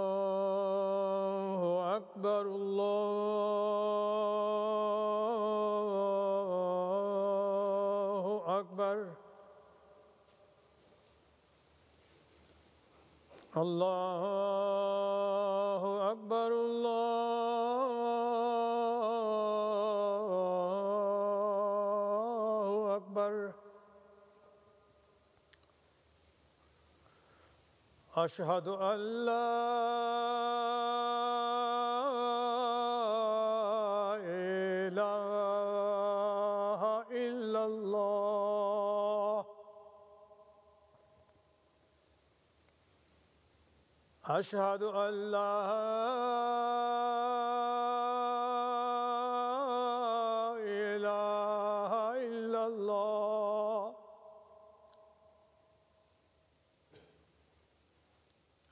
Allahu Akbar, Allahu Akbar. Allahu Akbar, Allahu Akbar. أشهد أن لا إله إلا الله أشهد أن لا إله إلا الله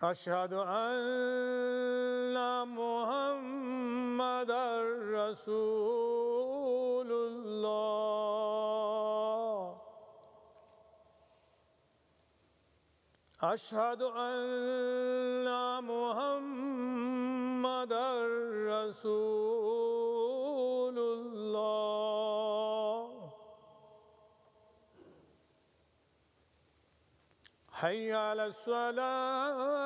أشهد أن محمدًا رسول الله أشهد أن محمدًا رسول الله حي على الصلاة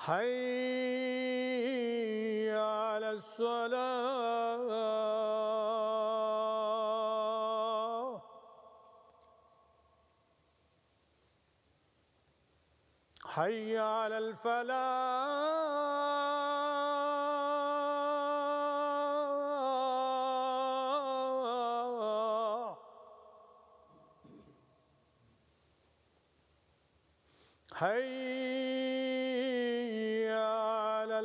حي على الصلاة حي على الفلاح حي على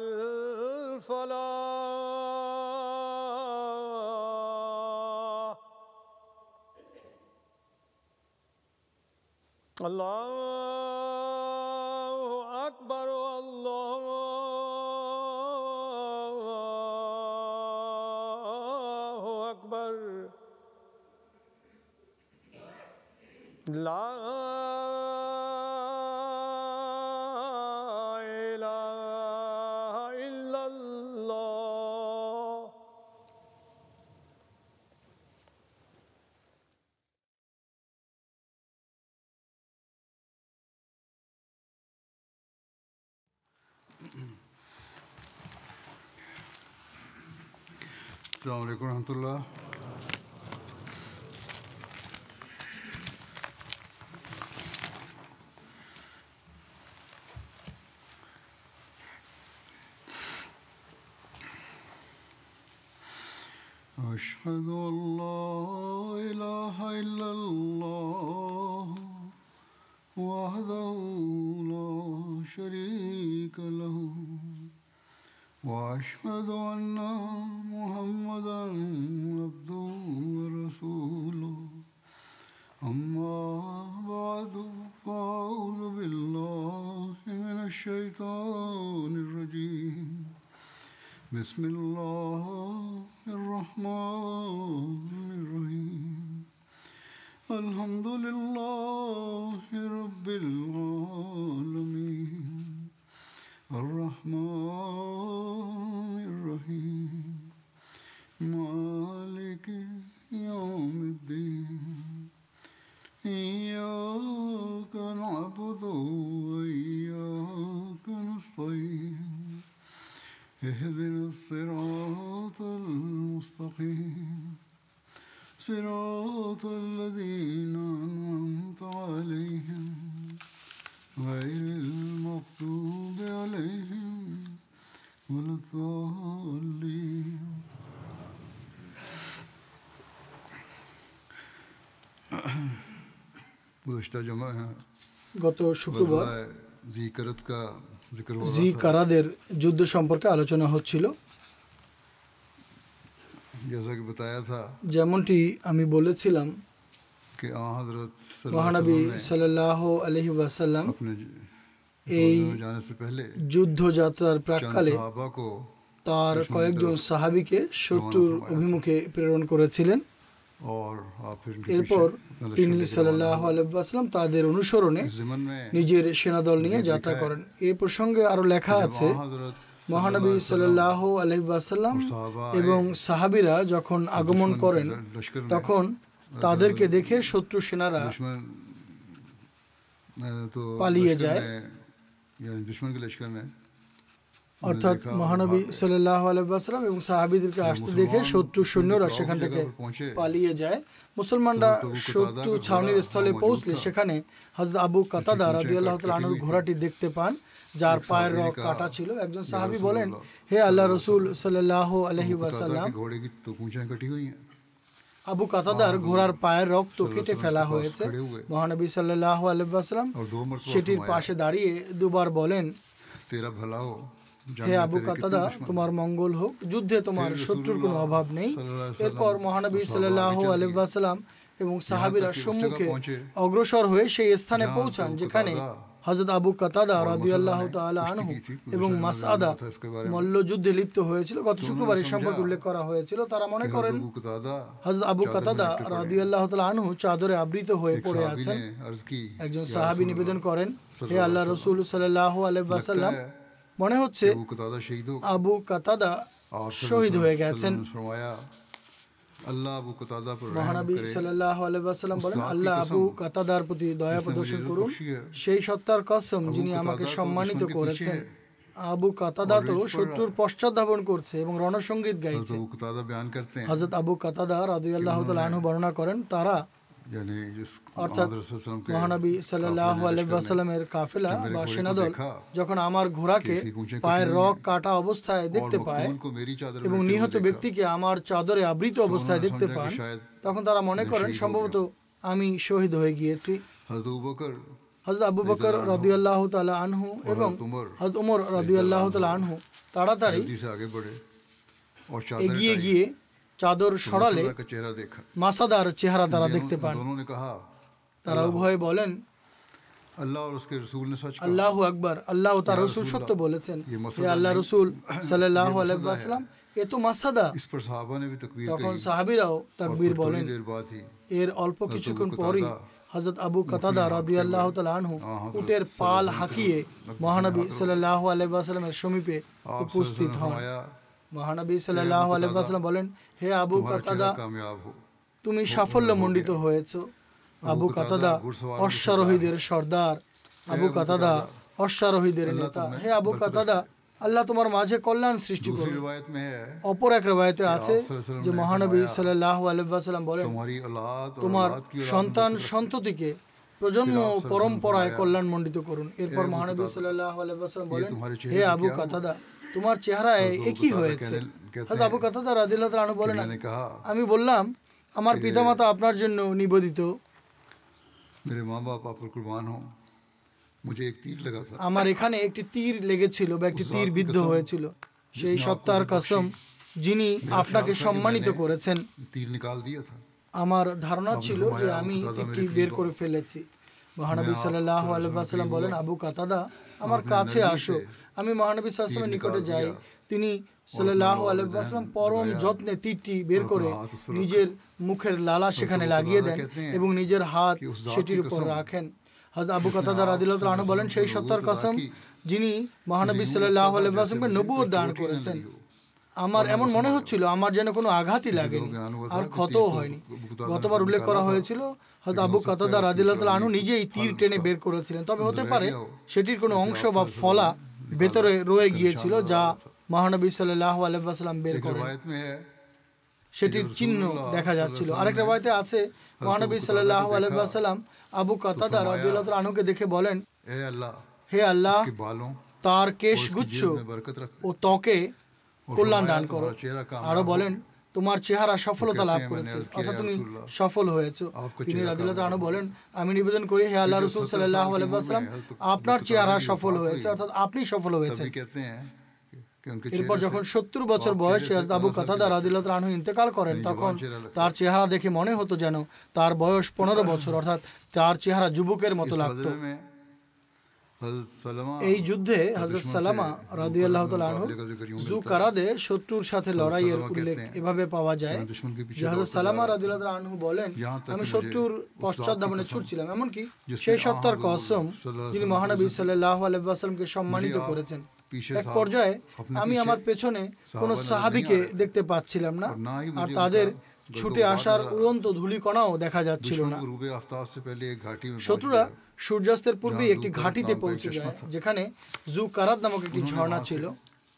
الفلاح الله أكبر الله أكبر لا إله إلا الله السلام عليكم ورحمة الله. أشهد أن لا إله إلا الله وحده لا شريك له وأشهد أن محمدًا عبده ورسوله أما بعد فأعوذ بالله من الشيطان الرجيم بسم الله الرحمن الرحيم الحمد لله رب العالمين الرحمن الرحيم مالك يوم الدين إياك نعبد وإياك نستعين اهدنا الصراط المستقيم صراط الذين أنعمت عليهم غير المغضوب عليهم ولا الضالين. गुज़श्ता जुमा है গত শুক্রবার ज़ी करत का जिक्र हो জি रहा था. কারাদের যুদ্ধ সম্পর্কে আলোচনা হচ্ছিল। जैसा कि बताया था যেমনটি আমি বলেছিলাম, कि हज़रत মহানবী सल्लल्लाहु अलैहि वसल्लम সাল্লাল্লাহু আলাইহি ওয়াসাল্লাম ने अपने এই सऊदी में जाने से पहले যুদ্ধযাত্রার चंद প্রাক্কালে सहाबा को তার কয়েকজন সাহাবীকে শত্রুর অভিমুখে প্রেরণ করেছিলেন। और आप फिर उनके এরপর पीछे তিনি लश्कर लेके সাল্লাল্লাহু আলাইহি ওয়াসাল্লাম তাদের অনুসরণে इस ज़मन में নিজের সেনাদল নিয়ে যাত্রা করেন। এই প্রসঙ্গে আরো লেখা আছে, हज़रत মহানবী সাল্লাল্লাহু আলাইহি ওয়াসাল্লাম साहबा এবং সাহাবীরা যখন আগমন করেন लश्कर में তখন তাদেরকে দেখে শত্রু সেনারা दुश्मन तो পালিয়ে लश्कर যায়। में, यानी दुश्मन के लश्कर ने অর্থাৎ মহানবী সাল্লাল্লাহু আলাইহি ওয়াসাল্লাম এবং সাহাবীদেরকে আসতে দেখে শত্রু সৈন্যরা সেখান থেকে পালিয়ে যায়। মুসলমানরা শত্রু ছাউনির স্থলে পৌঁছলে সেখানে হযরত আবু কাতাদা রাদিয়াল্লাহু তাআলা আনহুর ঘোড়াটি দেখতে পান, যার পায়ের রগ কাটা ছিল। একজন সাহাবী বলেন, হে আল্লাহর রাসূল সাল্লাল্লাহু আলাইহি ওয়াসাল্লাম, घोड़े की तो पूंछें कटी हुई हैं. আবু কাতাদার ঘোড়ার পায়ের রক্ত কেটে ফেলা হয়েছে। মহানবী সাল্লাল্লাহু আলাইহি ওয়াসাল্লাম और दो मरतबा সেটির পাশে দাঁড়িয়ে দুবার বলেন, तेरा भला हो হে আবু কাতাদা, তোমার মঙ্গল হোক, যুদ্ধে তোমার শত্রুর কোনো অভাব নেই। এরপর মহানবী সাল্লাল্লাহু আলাইহি ওয়াসাল্লাম এবং সাহাবীরা সম্মুখে অগ্রসর হয়ে সেই স্থানে পৌঁছান যেখানে হযরত আবু কাতাদা রাদিয়াল্লাহু তাআলা আনহু এবং মাসআদা মল্লযুদ্ধে লিপ্ত হয়েছিল। গত শুক্রবার এই সম্পর্কে উল্লেখ করা হয়েছিল। তারা মনে করেন হযরত আবু কাতাদা রাদিয়াল্লাহু তাআলা আনহু চাদরে আবৃত হয়ে পড়ে আছেন। একজন সাহাবী নিবেদন করেন, হে আল্লাহর রাসূল সাল্লাল্লাহু আলাইহি ওয়াসাল্লাম, মনে হচ্ছে আবু কাতাদা শহীদ হয়ে গেছেন। মহানবী সাল্লাল্লাহু আলাইহি ওয়াসাল্লাম বলেন, আল্লাহ আবু কাতাদার প্রতি দয়া প্রদর্শন করুন, সেই সত্তার কসম যিনি আমাকে সম্মানিত করেছেন। আবু কাতাদা তো শত্রুর পশ্চাৎধাবন করছে এবং রণসঙ্গীত গাইছে। হযরত আবু কাতাদা রাদিয়াল্লাহু তাআলা আনহু বর্ণনা করেন, তারা অর্থাৎ মহানবী সাল্লাল্লাহু আলাইহি ওয়াসাল্লামের কাফেলা বা সেনাদল যখন আমার ঘোড়াকে পায়ের রগ কাটা অবস্থায় দেখতে পায় এবং নিহত ব্যক্তিকে আমার চাদরে আবৃত অবস্থায় দেখতে পান, তখন তারা মনে করেন সম্ভবত আমি শহীদ হয়ে গিয়েছি। হযরত আবু বকর রাদিয়াল্লাহু তাআলা আনহু এবং হযরত ওমর রাদিয়াল্লাহু তাআলা আনহু তাড়াতাড়ি এগিয়ে গিয়ে চাদর সরালে মাসাদার চেহারা তারা দেখতে পান। তারা উভয়ে বলেন, আল্লাহু আকবার, আল্লাহ ও তার রাসূল সত্য বলেছেন। হে আল্লাহর রাসূল সাল্লাল্লাহু আলাইহি ওয়াসাল্লাম, এ তো মাসাদা। তখন সাহাবীরাও তাকবীর বলেন। এর অল্প কিছুক্ষণ পরই হযরত আবু কাতাদা রাদিয়াল্লাহু তাআলা আনহু উটের পাল হাঁকিয়ে মহানবী সাল্লাল্লাহু আলাইহি ওয়াসাল্লামের সমীপে উপস্থিত হন। মহানবী সাল্লাল্লাহু আলাইহি ওয়াসাল্লাম বলেন, হে আবু কাতাদা, তুমি সাফল্যমণ্ডিত হয়েছো। আবু কাতাদা অশ্বারোহীদের সর্দার, আবু কাতাদা অশ্বারোহীদের নেতা। হে আবু কাতাদা, আল্লাহ তোমার মাঝে কল্যাণ সৃষ্টি করুন। অপর এক রিওয়ায়াতে আছে যে মহানবী সাল্লাল্লাহু আলাইহি ওয়াসাল্লাম বলেন, তোমার সন্তান সন্ততিকে প্রজন্ম পরম্পরায় কল্যাণমণ্ডিত করুন। এরপর মহানবী সাল্লাল্লাহু আলাইহি ওয়াসাল্লাম বলেন, হে আবু কাতাদা, তোমার চেহারায় একই হয়েছে। হযরত আবু কাতাদা রাদিয়াল্লাহু তাআলা আনহু বলেন, আমি বললাম, আমার পিতামাতা আপনার জন্য নিবেদিত। আমার এখানে একটি তীর লেগেছিল বা একটি তীর বিদ্ধ হয়েছিল। সেই সত্তার কসম যিনি আপনাকে সম্মানিত করেছেন, আমার ধারণা ছিল যে আমি তীরটি বের করে ফেলেছি। মহানবী সাল্লাল্লাহু আলাইহি ওয়াসাল্লাম বলেন, আবু কাতাদা, আমার কাছে আসো। আমি মহানবী সাল্লাল্লাহু আলাইহি ওয়াসাল্লামের নিকটে যাই। তিনি সাল্লাল্লাহু আলাইহি ওয়াসাল্লাম পরম যত্নে তীরটি বের করে নিজের মুখের লালা সেখানে লাগিয়ে দেন এবং নিজের হাত সেটির উপর রাখেন। হযরত আবু কাতাদা রাদিয়াল্লাহু তাআলা আনহু বলেন, সেই সত্তার কসম যিনি মহানবী সাল্লাল্লাহু আলাইহি ওয়াসাল্লামকে নবুয়ত দান করেছেন, আমার এমন মনে হচ্ছিল আমার যেন কোনো আঘাতই লাগেনি আর ক্ষতও হয়নি। গতবার উল্লেখ করা হয়েছিল হযরত আবু কাতাদা রাদিয়াল্লাহু তাআলা আনহু নিজেই তীর টেনে বের করেছিলেন। তবে হতে পারে সেটির কোনো অংশ বা ফলা ভেতরে রয়ে গিয়েছিল যা মহানবী সাল্লাল্লাহু আলাইহি ওয়াসাল্লাম বের করেন, সেটির চিহ্ন দেখা যাচ্ছিল। আরেক রিওয়ায়াতে আছে মহানবী সাল্লাল্লাহু আলাইহি ওয়াসাল্লাম আবু কাতাদা রাদিয়াল্লাহু তাআলা আনহুকে দেখে বলেন, ए अल्लाह হে আল্লাহ के बालों তার और কেশগুচ্ছ उसकी जेब में बरकत रख ও ত্বকে কল্যাণ দান फरमाया, করো। तुम्हारा चेहरा कामयाब আরো हो বলেন তোমার চেহারা সফলতা कहते লাভ हैं, করেছে, मैंने अर्ज किया, অর্থাৎ তুমি या रसूलल्लाह, সফল হয়েছো। आपका তিনি चेहरा রাদিয়াল্লাহু তাআলা कामयाब বলেন আমি নিবেদন করি হে আল্লাহ जो রাসূল 70 সাল্লাল্লাহু साल की আলাইহি उम्र ওয়াসাল্লাম में हज़रत আপনার अबू চেহারা तालिब की সফল वफ़ात হয়েছে, हुई, অর্থাৎ আপনি সফল হয়েছেন। तभी कहते हैं कि उनके এরপর चेहरे যখন से 70 বছর आप বয়সে चेहरे से হযরত আবু 15 साल কাতাদা के लगते রাদিয়াল্লাহু তাআলা আনহু ইন্তেকাল করেন, नहीं, তখন जवान चेहरा लगता তার চেহারা দেখে মনে হতো যেন তার বয়স 15 বছর, অর্থাৎ তার চেহারা যুবকের মতো इस লাগতো। गज़वे में हज़रत सलमा এই যুদ্ধে হযরত दुश्मन সালামা से রাদিয়াল্লাহু मुकाबले তাআলা আনহু का जिक्र यूं मिलता है। জুকারাদে শত্রুর সাথে লড়াইয়ের সালামা উল্লেখ कहते हैं, এভাবে পাওয়া যায় मैं दुश्मन के पीछे যে হযরত दौड़ता সালামা जा रहा था। রাদিয়াল্লাহু তাআলা আনহু বলেন यहाँ तक আমি कि শত্রুর मुझे उस পশ্চাদ্ধাবনে जात की ছুটছিলাম, এমনকি जिसने সেই সত্তার হুজুর কসম সাল্লাল্লাহু যিনি আলাইহি মহানবী ওয়াসাল্লাম সাল্লাল্লাহু আলাইহি ওয়াসাল্লামকে সম্মানিত मुझे आप করেছেন। पीछे এক साहब পর্যায়ে अपने আমি पीछे আমার পেছনে কোনো साहबा नजर সাহাবীকে नहीं आ रहे थे। দেখতে পাচ্ছিলাম না, और ना ही আর मुझे তাদের उनका ছুটে गरदो আসার गुबार नजर आ रहा। উড়ন্ত ধূলিকণাও দেখা যাচ্ছিল दुश्मन না। गुरूब आफ्ताब से पहले एक घाटी में पहुंच শত্রুরা गया। সূর্যাস্তের পূর্বেই जहाँ একটি जूकारात ঘাটিতে नाम का एक পৌঁছে चश्मा যায়, था। যেখানে জুকারাত নামক একটি उन्होंने ঝর্ণা वहाँ से ছিল।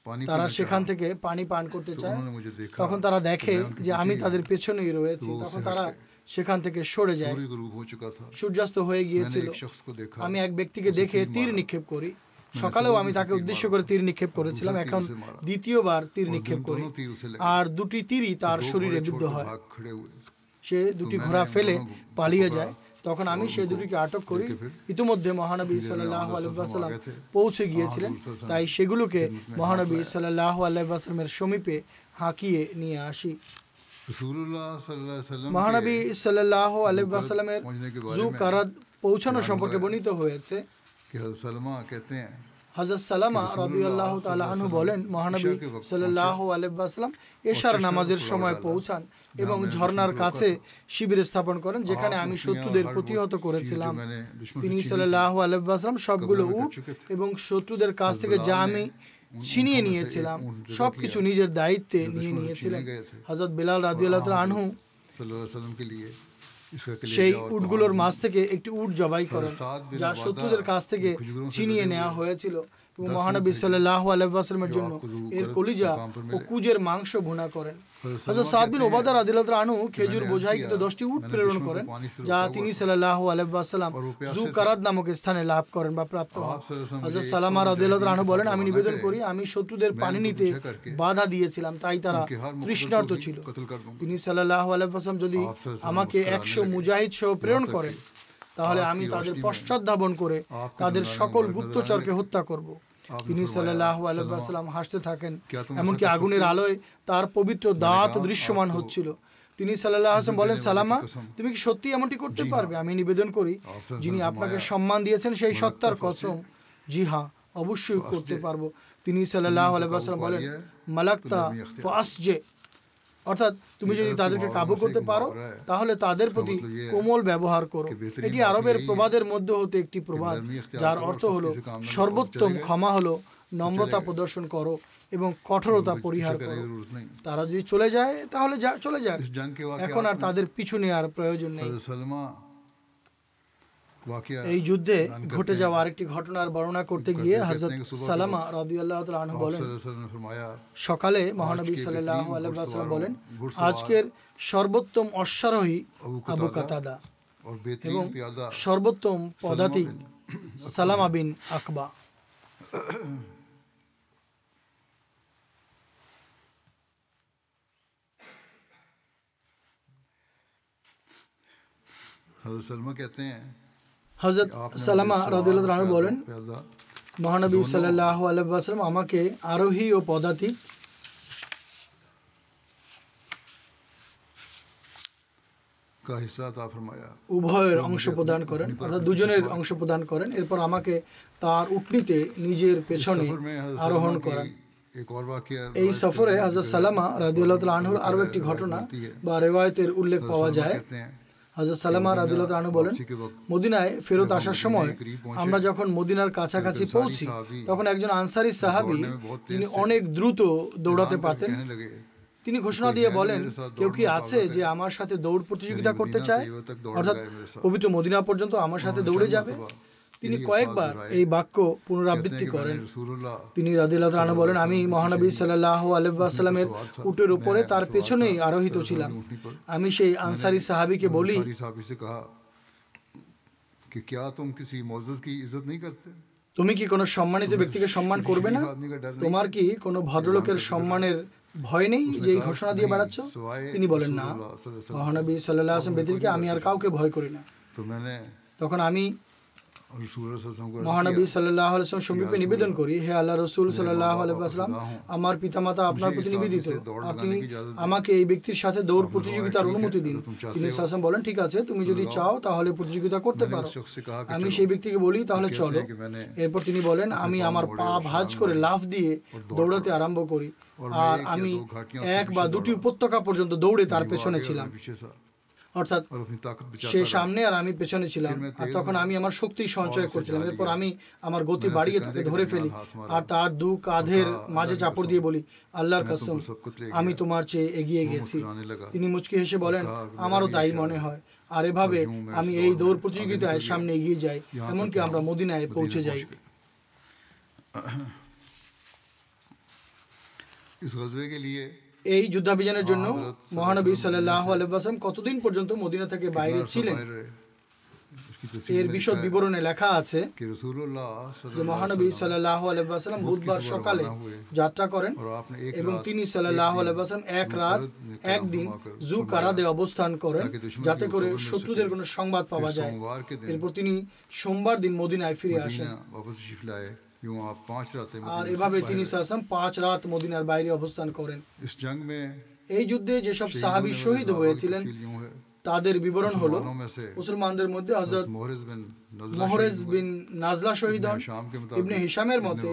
पानी তারা पीना সেখান चाहा। থেকে পানি পান করতে तो চায়। उन्होंने मुझे देखा, তখন তারা तो দেখে मैं उनके যে আমি पीछे ही তাদের हूँ। পেছনেই রয়েছি, तो वो তখন उससे তারা हट गए। সেখান থেকে সরে যায়। सूर्य गुरूब हो चुका था। সূর্যাস্ত হয়ে मैंने গিয়েছিল। एक शख्स को देखा, আমি এক ব্যক্তিকে उसे দেখে तीर তীর मारा। নিক্ষেপ করি। সকালেও আমি তাকে উদ্দেশ্য করে তীর নিক্ষেপ করেছিলাম, এখন দ্বিতীয়বার তীর নিক্ষেপ করি, আর দুটি তীরই তার শরীরে বিদ্ধ হয়। সে দুটি ঘোড়া ফেলে পালিয়ে যায়। তখন আমি সেই দুটিকে আটক করি। ইতিমধ্যে মহানবী সাল্লাল্লাহু আলাইহি ওয়াসাল্লাম পৌঁছে গিয়েছিলেন, তাই সেগুলোকে মহানবী সাল্লাল্লাহু আলাইহি ওয়াসাল্লামের সমীপে হাঁকিয়ে নিয়ে আসি। মহানবী সাল্লাল্লাহু আলাইহি ওয়াসাল্লামের জুকারাত পৌঁছানো সম্পর্কে বর্ণিত হয়েছে। হযরত সালামা রাদিয়াল্লাহু তাআলা আনহু বলেন মহানবী সাল্লাল্লাহু আলাইহি ওয়াসাল্লাম এশার নামাজের সময় পৌঁছান এবং ঝর্ণার কাছে শিবির স্থাপন করেন, যেখানে আমি শত্রুদের প্রতিহত করেছিলাম। তিনি সাল্লাল্লাহু আলাইহি ওয়াসাল্লাম সবগুলো উট এবং শত্রুদের কাছ থেকে যা আমি ছিনিয়ে নিয়েছিলাম সবকিছু নিজের দায়িত্বে নিয়ে নিয়েছিলেন। হযরত বিলাল রাদিয়াল্লাহু তাআলা আনহু সেই উটগুলোর মাঝ থেকে একটি উট জবাই করেন, যা শত্রুদের কাছ থেকে ছিনিয়ে নেওয়া হয়েছিল, এবং মহানবী সাল্লাল্লাহু আলাইহি ওয়াসাল্লামের জন্য এর কলিজা ও কুজের মাংস ভুনা করেন। হযরত সাদ বিন ওবাদা রাদিয়াল্লাহু তাআলা আনহু খেজুর বোঝাইকৃত 10টি উট প্রেরণ করেন, যা তিনি সাল্লাল্লাহু আলাইহি ওয়াসাল্লাম জুকারাত নামক স্থানে লাভ করেন বা প্রাপ্ত হন। হযরত সালামা রাদিয়াল্লাহু তাআলা আনহু বলেন আমি নিবেদন করি আমি শত্রুদের পানি নিতে বাধা দিয়েছিলাম, তাই তারা তৃষ্ণার্ত ছিল। তিনি সাল্লাল্লাহু আলাইহি ওয়াসাল্লাম যদি আমাকে 100 মুজাহিদ সহ প্রেরণ করেন, তাহলে আমি তাদের পশ্চাৎধাবন করে তাদের সকল গুপ্তচরকে হত্যা করব। তিনি সাল্লাল্লাহু আলাইহি ওয়াসাল্লাম হাসতে থাকেন, এমনকি আগুনের আলোয় তার পবিত্র দাঁত দৃশ্যমান হচ্ছিল। তিনি সাল্লাল্লাহু আলাইহি ওয়াসাল্লাম বলেন সালামা তুমি কি সত্যি এমনটি করতে পারবে? আমি নিবেদন করি যিনি আপনাকে সম্মান দিয়েছেন সেই সত্তার কসম, জি হ্যাঁ অবশ্যই করতে পারবো। তিনি সাল্লাল্লাহু আলাইহি ওয়াসাল্লাম বলেন মালাকতা ফাসজে, অর্থাৎ তুমি যদি তাদেরকে কাবু করতে পারো তাহলে তাদের প্রতি কোমল ব্যবহার করো। এটি আরবের প্রবাদের মধ্যে হতে একটি প্রবাদ, যার অর্থ হলো সর্বোত্তম ক্ষমা হলো নম্রতা প্রদর্শন করো এবং কঠোরতা পরিহার করো। তারা যদি চলে যায় তাহলে চলে যাক, এখন আর তাদের পিছু নেওয়ার প্রয়োজন নেই। এই যুদ্ধে ঘটে যাওয়া আরেকটি ঘটনার বর্ণনা করতে গিয়ে হযরত সালামা রাদিয়াল্লাহু তাআলা আনহু বলেন সকালে মহানবী সাল্লাল্লাহু আলাইহি ওয়াসাল্লাম বলেন আজকের সর্বোত্তম অশ্বারোহী আবু কাতাদা এবং সর্বোত্তম পদাতিক সালামা বিন আকবা। হযরত সালামা রাদিয়াল্লাহু আনহু বলেন মহানবী সাল্লাল্লাহু আলাইহি ওয়াসাল্লাম আমাকে আরোহী ও পদাতিক উভয়ের অংশ প্রদান করেন, অর্থাৎ দুজনের অংশ প্রদান করেন। এরপর আমাকে তার উটনিতে নিজের পেছনে আরোহণ করান। এই সফরে হযরত সালামা রাদিয়াল্লাহু তাআলা আনহুর আরও একটি ঘটনা বা রিওয়ায়াতের উল্লেখ পাওয়া যায়। হযরত সালামা রাদিয়াল্লাহু তাআলা আনহু বলেন মদিনায় ফেরত আসার সময় আমরা যখন মদিনার কাছাকাছি পৌঁছি তখন একজন আনসারী সাহাবী তিনি অনেক দ্রুত দৌড়াতে পারতেন। তিনি ঘোষণা দিয়ে বলেন কেউ কি আছে যে আমার সাথে দৌড় প্রতিযোগিতা করতে চায়, অর্থাৎ পবিত্র মদিনা পর্যন্ত আমার সাথে দৌড়ে যাবে। তিনি কয়েকবার এই বাক্য পুনরাবৃত্তি করেন। তিনি রাদিয়াল্লাহু তাআলা আনহু বলেন আমি মহানবী সাল্লাল্লাহু আলাইহি ওয়াসাল্লামের উটের উপরে তার পেছনেই আরোহিত ছিলাম। আমি সেই আনসারী সাহাবীকে বলি कि क्या तुम किसी मुअज़्ज़ज़ की इज्जत नहीं करते তুমি কি কোনো সম্মানিত ব্যক্তিকে সম্মান করবে না? তোমার কি কোনো ভদ্রলোকের সম্মানের ভয় নেই যে এই ঘোষণা দিয়ে বেড়াচ্ছ? তিনি বলেন, না, মহানবী সাল্লাল্লাহু আলাইহি ওয়াসাল্লাম ব্যতীত আমি আর কাউকে ভয় করি না। तो मैंने তখন আমি रसूल सल्लल्लाहु अलैहि মহানবী সাল্লাল্লাহু আলাইহি ওয়াসাল্লাম সমীপে নিবেদন করি, হে আল্লাহ রসুল সাল্লাল্লাহু আলাইহি ওয়াসাল্লাম, আমার পিতামাতা আপনার প্রতি নিবেদিত, আপনি আমাকে এই ব্যক্তির সাথে দৌড় প্রতিযোগিতার অনুমতি দিন। তিনি সাল্লাল্লাহু বলেন, ঠিক আছে, তুমি যদি চাও তাহলে প্রতিযোগিতা করতে পারো। আমি সেই ব্যক্তিকে বলি, তাহলে চলো। এরপর তিনি বলেন, আমি আমার পা ভাঁজ করে লাফ দিয়ে দৌড়াতে আরম্ভ করি, আর আমি এক বা দুটি উপত্যকা পর্যন্ত দৌড়ে তার পেছনে ছিলাম, অর্থাৎ সে সামনে আর আমি পেছনে ছিলাম। আর তখন আমি আমার শক্তি সঞ্চয় করছিলাম। এরপর আমি আমার গতি বাড়িয়ে তাকে ধরে ফেলি আর তার দু কাঁধের মাঝে চাপড় দিয়ে বলি, আল্লাহর কসম, আমি তোমার চেয়ে এগিয়ে গেছি। তিনি মুচকি হেসে বলেন, আমারও তাই মনে হয়। আর এভাবে আমি এই দৌড় প্রতিযোগিতায় সামনে এগিয়ে যাই, এমনকি আমরা মদিনায় পৌঁছে যাই। इस गज़वे के लिए এই যুদ্ধাভিযানের জন্য মহানবী সাল্লাল্লাহু আলাইহি ওয়াসাল্লাম কতদিন পর্যন্ত মদিনা থেকে বাইরে ছিলেন, এর বিশদ বিবরণে লেখা আছে যে মহানবী সাল্লাল্লাহু আলাইহি ওয়াসাল্লাম বুধবার সকালে যাত্রা করেন এবং তিনি সাল্লাল্লাহু আলাইহি ওয়াসাল্লাম এক রাত একদিন জুকারাদে অবস্থান করেন, যাতে করে শত্রুদের কোনো সংবাদ পাওয়া যায়। এরপর তিনি সোমবার দিন মদিনায় ফিরে আসেন। আর এভাবে তিনি সাল্লাল্লাহু 5 রাত মদিনার বাইরে অবস্থান করেন। এই যুদ্ধে যেসব সাহাবী শহীদ হয়েছিলেন তাদের বিবরণ হলো, মুসলমানদের মধ্যে হযরত মুহরিজ বিন নাজলা শহীদ হন, ইবনে হিশামের মতে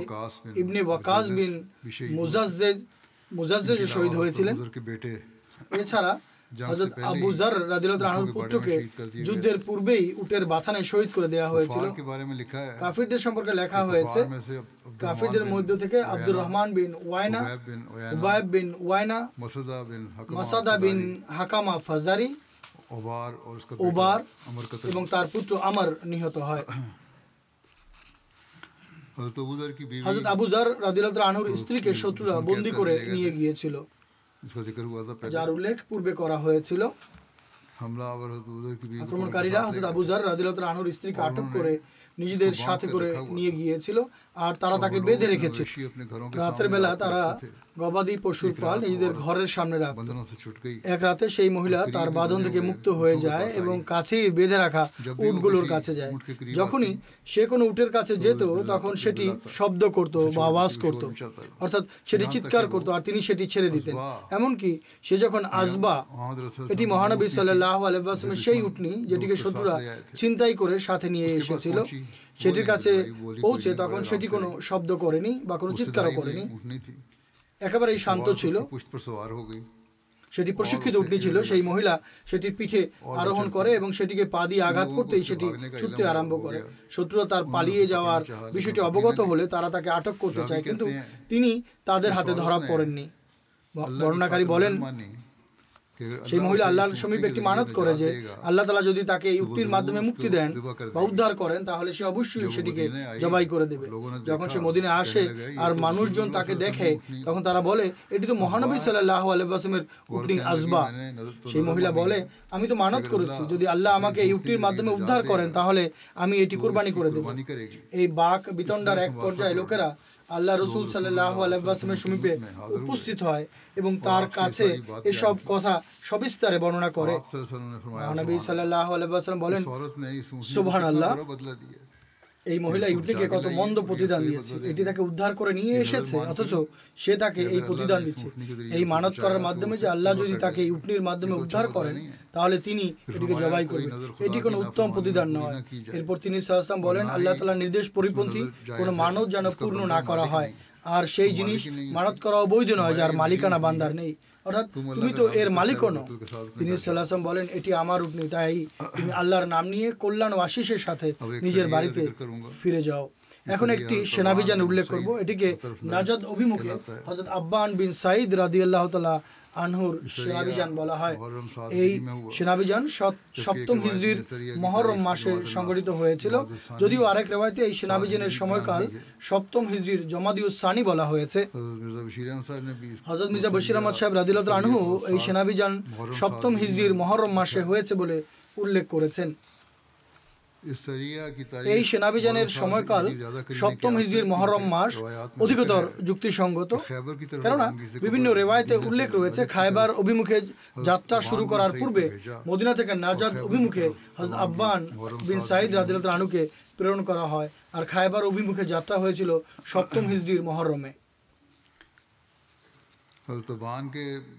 ইবনে ওয়াকাস বিন মুজাজ্জেজ শহীদ হয়েছিলেন। এছাড়া হযরত আবু যার রাদিয়াল্লাহু আনহুর পুত্রকে যুদ্ধের পূর্বেই উটের বাথানে শহীদ করে দেওয়া হয়েছিল। কাফিরদের সম্পর্কে লেখা হয়েছে, কাফিরদের মধ্য থেকে আব্দুর রহমান বিন ওয়াইনা, উবাইব বিন ওয়াইনা, মাসাদা বিন হাকামা ফাজারি, ওবার এবং তার পুত্র আমর নিহত হয়। হযরত আবু যার রাদিয়াল্লাহু আনহুর স্ত্রীকে শত্রুরা বন্দী করে নিয়ে গিয়েছিল, যার উল্লেখ পূর্বে করা হয়েছিল। আক্রমণকারীরা হযরত আবু যার রাদিয়াল্লাহু আনহুর স্ত্রীকে আটক করে নিজেদের সাথে করে নিয়ে গিয়েছিল আর তারা তাকে বেঁধে রেখেছে। রাতের বেলা তারা গবাদি পশুর পাল নিজেদের ঘরের সামনে রাখত। এক রাতে সেই মহিলা তার বাঁধন থেকে মুক্ত হয়ে যায় এবং কাছেই বেঁধে রাখা উটগুলোর কাছে যায়। যখনই সে কোনো উটের কাছে যেত তখন সেটি শব্দ করত বা আওয়াজ করত, অর্থাৎ সেটি চিৎকার করত আর তিনি সেটি ছেড়ে দিতেন। এমনকি সে যখন আসবা, এটি মহানবী সাল্লাল্লাহু আলাইহি ওয়াসাল্লামের সেই উটনি যেটিকে শত্রুরা ছিনতাই করে সাথে নিয়ে এসেছিল, সেটির কাছে পৌঁছে তখন সেটি কোনো শব্দ করেনি বা কোনো চিৎকারও করেনি, একেবারেই শান্ত ছিল। সেটি প্রশিক্ষিত উটনি ছিল। সেই মহিলা সেটির পিঠে আরোহণ করে এবং সেটিকে পা দিয়ে আঘাত করতেই সেটি ছুটতে আরম্ভ করে। শত্রুরা তার পালিয়ে যাওয়ার বিষয়টি অবগত হলে তারা তাকে আটক করতে চায়, কিন্তু তিনি তাদের হাতে ধরা পড়েননি। বর্ণনাকারী বলেন, সেই মহিলা আল্লাহর সমীপে একটি মানত করে যে আল্লাহ তাআলা যদি তাকে এই উটনির মাধ্যমে মুক্তি দেন বা উদ্ধার করেন তাহলে সে অবশ্যই সেটিকে জবাই করে দেবে। যখন সে মদিনায় আসে আর মানুষজন তাকে দেখে তখন তারা বলে, এটি তো মহানবী সাল্লাল্লাহু আলাইহি ওয়াসাল্লামের উটনি আসবা। সেই মহিলা বলে, আমি তো মানত করেছি যদি আল্লাহ আমাকে এই উটনির মাধ্যমে উদ্ধার করেন তাহলে আমি এটি কুরবানি করে দেব। এই বাক বিতণ্ডার এক পর্যায়ে লোকেরা আল্লাহ রসুল সাল্লাল্লাহু আলাইহি ওয়াসাল্লামের সমীপে উপস্থিত হয় এবং তার কাছে এসব কথা সবিস্তারে বর্ণনা করে। নবী সাল্লাল্লাহু আলাইহি ওয়াসাল্লাম বলেন, সুবহানাল্লাহ, এই মহিলা ইউটিকে কত মন্দ প্রতিদান দিয়েছে। এটি তাকে উদ্ধার করে নিয়ে এসেছে অথচ সে তাকে এই প্রতিদান দিচ্ছে। এই মানত করার মাধ্যমে যে আল্লাহ যদি তাকে উটনির মাধ্যমে উদ্ধার করেন তাহলে তিনি এটিকে জবাই করবেন, এটি কোনো উত্তম প্রতিদান নয়। এরপর তিনি সাল্লাল্লাহু আলাইহি ওয়াসাল্লাম বলেন, আল্লাহ তাআলার নির্দেশ পরিপন্থী কোনো মানত যেন পূর্ণ না করা হয়, আর সেই জিনিস মানত করা অবৈধ নয় যার মালিকানা বান্দার নেই, অর্থাৎ তুমি তো এর মালিকও নও। তিনি সাল্লাল্লাহু আলাইহি ওয়াসাল্লাম বলেন, এটি আমার উটনি, তাই তুমি আল্লাহর নাম নিয়ে কল্যাণ ও আশিসের সাথে নিজের বাড়িতে ফিরে যাও। এখন একটি সেনাভিযান উল্লেখ করব। এটিকে নাজদ অভিমুখে হযরত আব্বান বিন সাঈদ রাদিয়াল্লাহু তাআলা আনহুর সেনাভিযান বলা হয়। এই সেনাভিযান 7ম হিজরির মুহররম মাসে সংগঠিত হয়েছিল, যদিও আরেক রিওয়ায়াতে এই সেনাভিযানের সময়কাল 7ম হিজরির জমাদিউস সানি বলা হয়েছে। হযরত মির্জা বশির আহমদ সাহেব রাদিয়াল্লাহু আনহু এই সেনাভিযান 7ম হিজরির মুহররম মাসে হয়েছে বলে উল্লেখ করেছেন। এই সেনাভিযানের সময়কাল সপ্তম হিজরির মহরম মাস অধিকতর যুক্তিসঙ্গত, কেননা বিভিন্ন রেওয়ায়েতে উল্লেখ রয়েছে খায়বার অভিমুখে যাত্রা শুরু করার পূর্বে মদিনা থেকে নাজাদ অভিমুখে হযরত আব্বান বিন সাঈদ রাদিয়াল্লাহু আনহুকে প্রেরণ করা হয়, আর খায়বার অভিমুখে যাত্রা হয়েছিল সপ্তম হিজরির মহরমে।